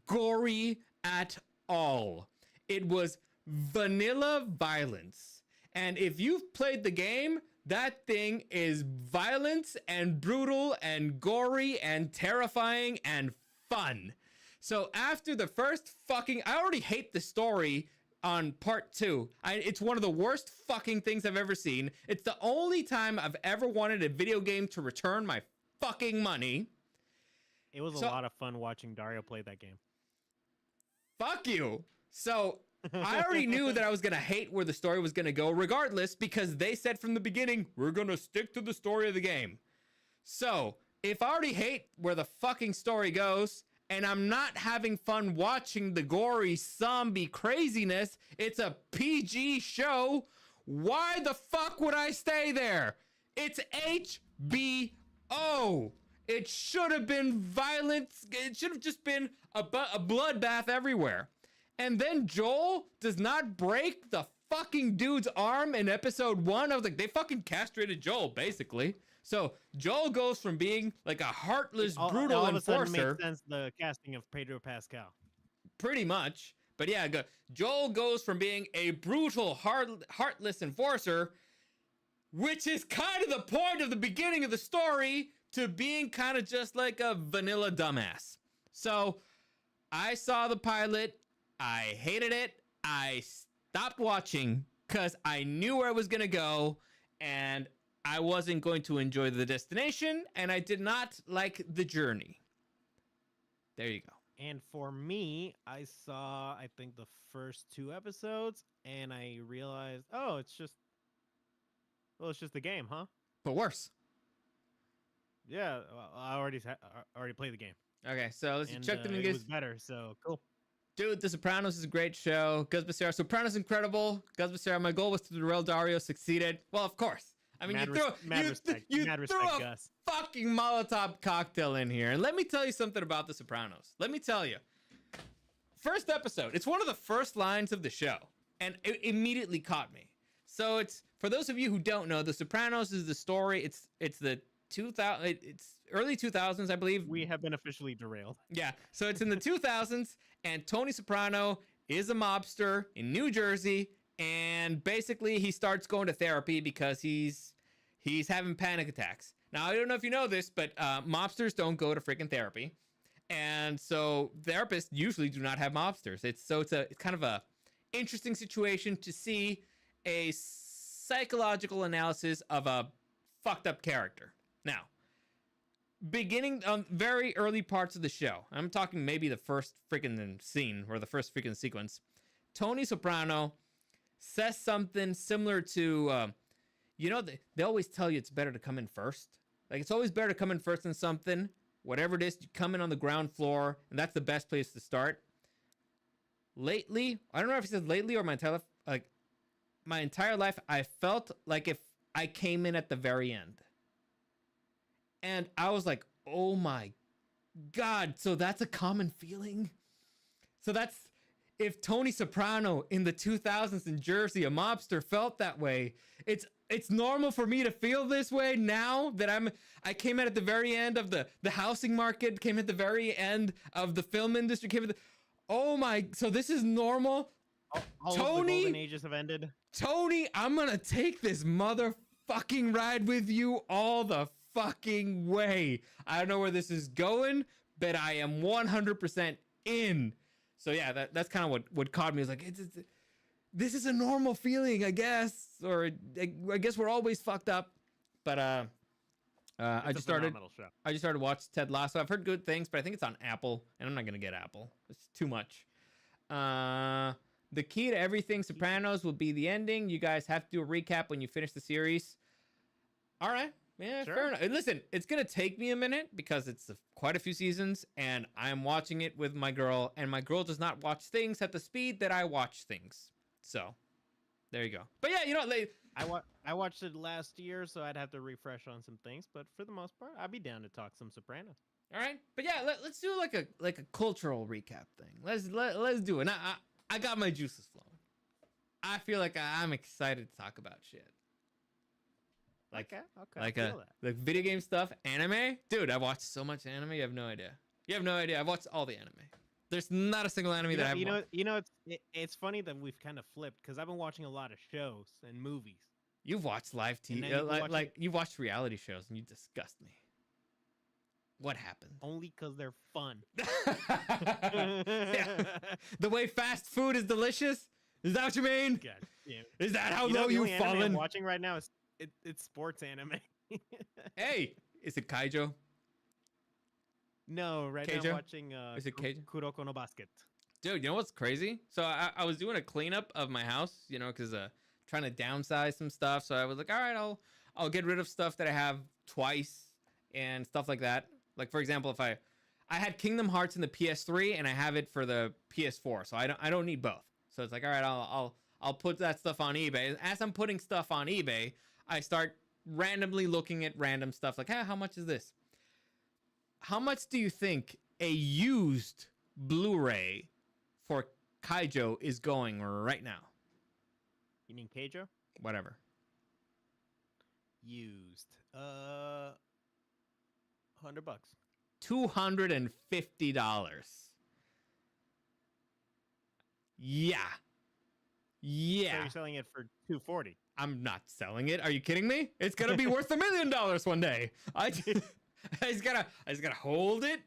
gory at all. It was vanilla violence. And if you've played the game, that thing is violence and brutal and gory and terrifying and fun. So after the first I already hate the story on part 2. It's one of the worst fucking things I've ever seen. It's the only time I've ever wanted a video game to return my fucking money. It was a lot of fun watching Dario play that game. Fuck you. So I already knew that I was going to hate where the story was going to go regardless, because they said from the beginning, we're going to stick to the story of the game. So if I already hate where the fucking story goes, and I'm not having fun watching the gory zombie craziness, it's a PG show, why the fuck would I stay there? It's HBO. It should have been violence. It should have just been a bloodbath everywhere. And then Joel does not break the fucking dude's arm in episode 1. I was like, they fucking castrated Joel, basically. So Joel goes from being like a heartless, brutal all of a sudden enforcer, makes sense, the casting of Pedro Pascal. pretty much. But yeah, Joel goes from being a brutal, heartless enforcer, which is kind of the point of the beginning of the story, to being kind of just like a vanilla dumbass. So I saw the pilot. I hated it. I stopped watching because I knew where it was going to go, and I wasn't going to enjoy the destination, and I did not like the journey. There you go. And for me, I saw, I think, the first 2 episodes, and I realized, oh, it's just the game, huh? But worse. Yeah, well, I already played the game. Okay, so let's check the it was better, so cool. Dude, The Sopranos is a great show. Gus Becerra. Sopranos incredible. Gus Becerra. My goal was to derail Dario. Succeeded. Well, of course. I mean, you threw a Gus. fucking Molotov cocktail in here. And let me tell you something about The Sopranos. Let me tell you. First episode. It's one of the first lines of the show. And it immediately caught me. So it's, for those of you who don't know, The Sopranos is the story. It's the 2000. It's early 2000s, I believe. We have been officially derailed. Yeah. So it's in the 2000s, and Tony Soprano is a mobster in New Jersey, and basically he starts going to therapy because he's having panic attacks. Now, I don't know if you know this, but mobsters don't go to freaking therapy, and so therapists usually do not have mobsters. It's kind of a interesting situation to see a psychological analysis of a fucked up character. Now, beginning on very early parts of the show, I'm talking maybe the first freaking scene or the first freaking sequence, Tony Soprano says something similar to, they always tell you it's better to come in first. Like, it's always better to come in first than something. Whatever it is, you come in on the ground floor, and that's the best place to start. Lately, I don't know if he said lately or my entire life, I felt like if I came in at the very end. And I was like, oh my God, so that's a common feeling? So that's, if Tony Soprano in the 2000s in Jersey, a mobster, felt that way, it's normal for me to feel this way now that I came in at the very end of the housing market, came at the very end of the film industry, so this is normal? All Tony, of the golden ages have ended. Tony, I'm gonna take this motherfucking ride with you all the fucking way. I don't know where this is going, but I am 100% in. So yeah, that's kind of what caught me. It's like, this is a normal feeling, I guess, or I guess we're always fucked up. But I just started to watch Ted Lasso. I've heard good things, but I think it's on Apple, and I'm not gonna get Apple. It's too much. The key to everything Sopranos will be the ending. You guys have to do a recap when you finish the series. All right. Yeah, sure. Fair enough. Listen, it's going to take me a minute because it's quite a few seasons, and I'm watching it with my girl, and my girl does not watch things at the speed that I watch things. So, there you go. But yeah, I watched it last year, so I'd have to refresh on some things, but for the most part, I'd be down to talk some Sopranos. All right. But yeah, let's do like a cultural recap thing. Let's do it. I got my juices flowing. I feel like I'm excited to talk about shit. Okay. Like video game stuff, anime. Dude, I watched so much anime. You have no idea. I've watched all the anime. There's not a single anime that I haven't watched. It's funny that we've kind of flipped because I've been watching a lot of shows and movies. You've watched live TV, you've watched reality shows, and you disgust me. What happened? Only because they're fun. Yeah. The way fast food is delicious? Is that what you mean? God, yeah. Is that how low you've fallen? I'm watching right now is it's sports anime. Hey, is it Kaijo? No, right Keijo? now I'm watching is it Keijo? Kuroko no Basket. Dude, you know what's crazy? So I was doing a cleanup of my house, because trying to downsize some stuff. So I was like, all right, I'll get rid of stuff that I have twice and stuff like that. Like, for example, if I had Kingdom Hearts in the PS3 and I have it for the PS4, so I don't need both. So it's like, all right, I'll put that stuff on eBay. As I'm putting stuff on eBay, I start randomly looking at random stuff like, how much is this? How much do you think a used Blu-ray for Kaijo is going right now? You mean Keijo? Whatever. Used. $100. $250. Yeah. So Yeah. you're selling it for $240. I'm not selling it. Are you kidding me? It's gonna be worth $1 million one day. I just gotta hold it.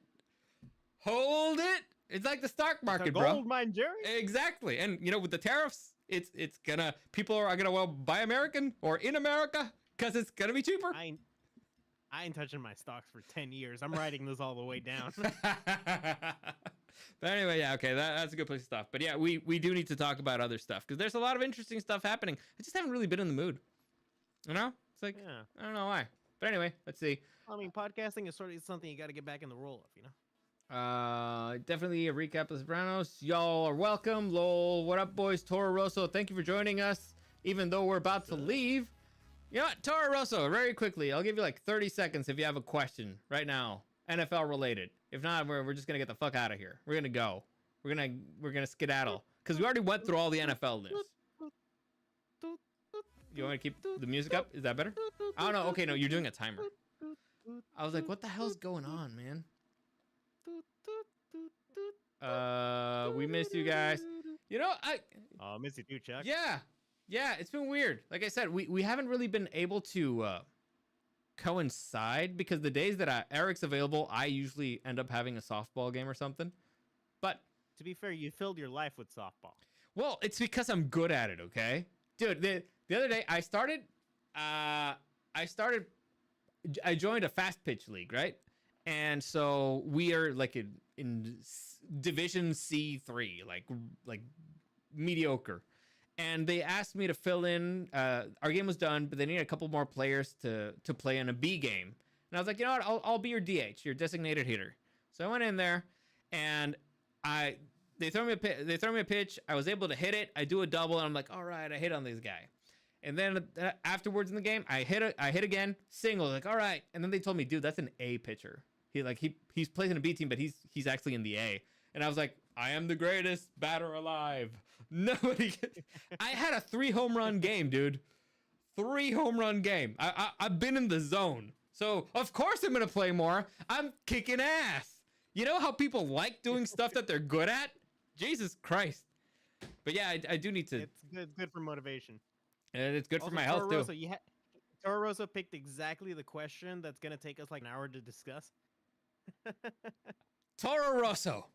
Hold it. It's like the stock market, it's a bro. gold mine, Jerry. Exactly. And you know, with the tariffs, it's gonna people are gonna well buy American or in America because it's gonna be cheaper. I ain't touching my stocks for 10 years. I'm writing this all the way down. But anyway, yeah, okay, that's a good place to stop. But yeah, we do need to talk about other stuff because there's a lot of interesting stuff happening. I just haven't really been in the mood. You know, it's like I don't know why. But anyway, let's see. I mean, podcasting is sort of something you got to get back in the role of, you know. Definitely a recap of Sopranos. Y'all are welcome. Lol, what up, boys? Toro Rosso, thank you for joining us. Even though we're about to leave. You know what, Toro Rosso, very quickly, I'll give you like 30 seconds if you have a question right now, NFL related. If not, we're just gonna get the fuck out of here. We're gonna go. We're gonna skedaddle because we already went through all the NFL news. You want me to keep the music up? Is that better? I don't know. Okay, no, you're doing a timer. I was like, what the hell's going on, man? We missed you guys. You know, miss you too, Chuck. Yeah, it's been weird. Like I said, we haven't really been able to coincide because the days that Eric's available, I usually end up having a softball game or something. But to be fair, you filled your life with softball. Well, it's because I'm good at it, okay? Dude, the other day I joined a fast pitch league, right? And so we are like in Division C3, like mediocre. And they asked me to fill in. Our game was done, but they needed a couple more players to play in a B game. And I was like, you know what? I'll be your DH, your designated hitter. So I went in there, and they throw me a pitch. I was able to hit it. I do a double, and I'm like, all right, I hit on this guy. And then afterwards in the game, I hit again, single. Like, all right. And then they told me, dude, that's an A pitcher. He's playing in a B team, but he's actually in the A. And I was like, I am the greatest batter alive. Nobody. I had a 3 home run game, dude. 3 home run game. I've been in the zone, so of course I'm gonna play more. I'm kicking ass. You know how people like doing stuff that they're good at? Jesus Christ. But yeah, I do need to. It's good for motivation. And it's good Also, for my health Rosso, too. Toro Rosso picked exactly the question that's gonna take us like an hour to discuss. Toro Rosso,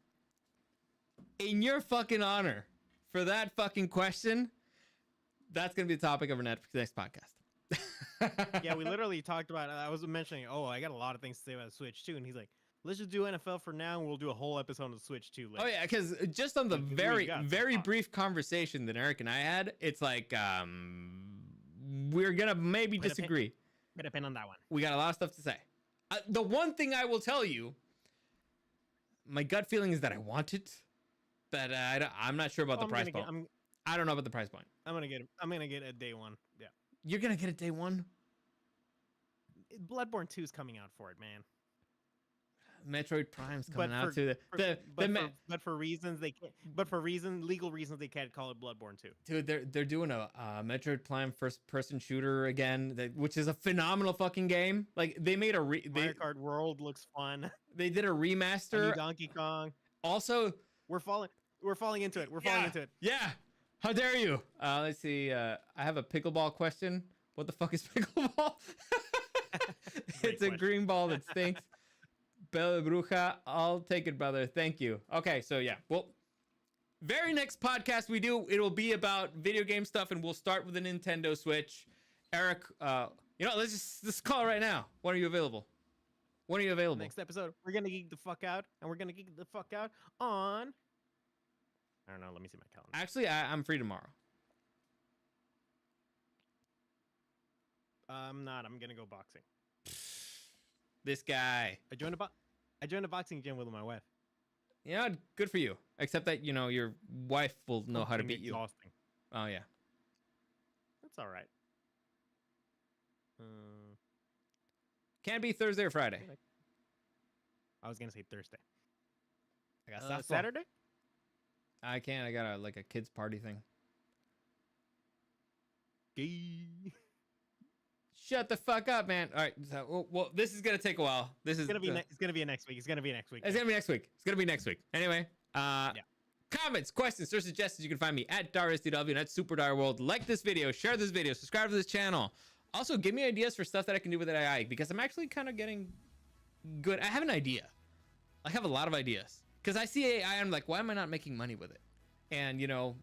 in your fucking honor for that fucking question, that's gonna be the topic of our next podcast. Yeah, we literally talked about it. I was mentioning, I got a lot of things to say about the Switch too, and he's like, let's just do NFL for now, and we'll do a whole episode on the Switch too later. Oh yeah, because just on the very brief conversation that Eric and I had, it's like we're gonna maybe disagree. Put a pin on that one. We got a lot of stuff to say. The one thing I will tell you, my gut feeling is that I want it, but I'm not sure about the price point. I don't know about the price point. I'm gonna get a day one. Yeah. You're gonna get a day one? Bloodborne 2 is coming out for it, man. Metroid Prime's coming out too. But for reasons they can't. But for legal reasons they can't call it Bloodborne 2. Dude, they're doing a Metroid Prime first-person shooter again, which is a phenomenal fucking game. Like they made Mario Kart World looks fun. They did a remaster. Donkey Kong. Also, we're falling into it. We're falling into it. Yeah. How dare you? Let's see. I have a pickleball question. What the fuck is pickleball? It's a green ball that stinks. Bella Bruja, I'll take it, brother. Thank you. Okay, so yeah. Well, very next podcast we do, it will be about video game stuff, and we'll start with the Nintendo Switch. Eric, let's call it right now. When are you available? Next episode, we're gonna geek the fuck out, and we're gonna geek the fuck out on. I don't know. Let me see my calendar. Actually, I'm free tomorrow. I'm not. I'm gonna go boxing. This guy. I joined a boxing gym with my wife. Yeah, good for you. Except that your wife will know how to beat you. Exhausting. Oh yeah. That's all right. Can it be Thursday or Friday? I was gonna say Thursday. I got Saturday. I can't. I got a kids party thing. Gay. Shut the fuck up, man. All right. So, well, this is gonna take a while. This is It's gonna be next week. It's gonna be next week. It's gonna be next week. It's gonna be next week. Anyway, comments, questions, or suggestions, you can find me at DariusDW and at Super Dario World. Like this video, share this video, subscribe to this channel. Also, give me ideas for stuff that I can do with AI, because I'm actually kind of getting good. I have an idea. I have a lot of ideas, because I see AI and I'm like, why am I not making money with it? And you know,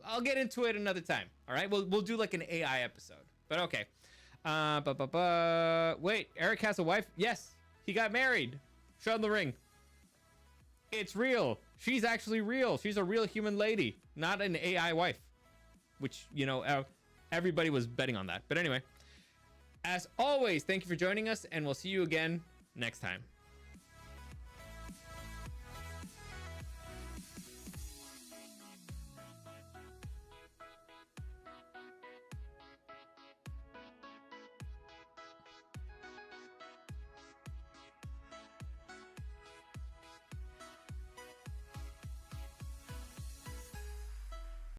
I'll get into it another time. All right, we'll do like an AI episode. But okay. Wait, Eric has a wife? Yes, he got married. Show him the ring. It's real. She's actually real. She's a real human lady, not an AI wife. Which, you know, everybody was betting on that. But anyway, as always, thank you for joining us, and we'll see you again next time.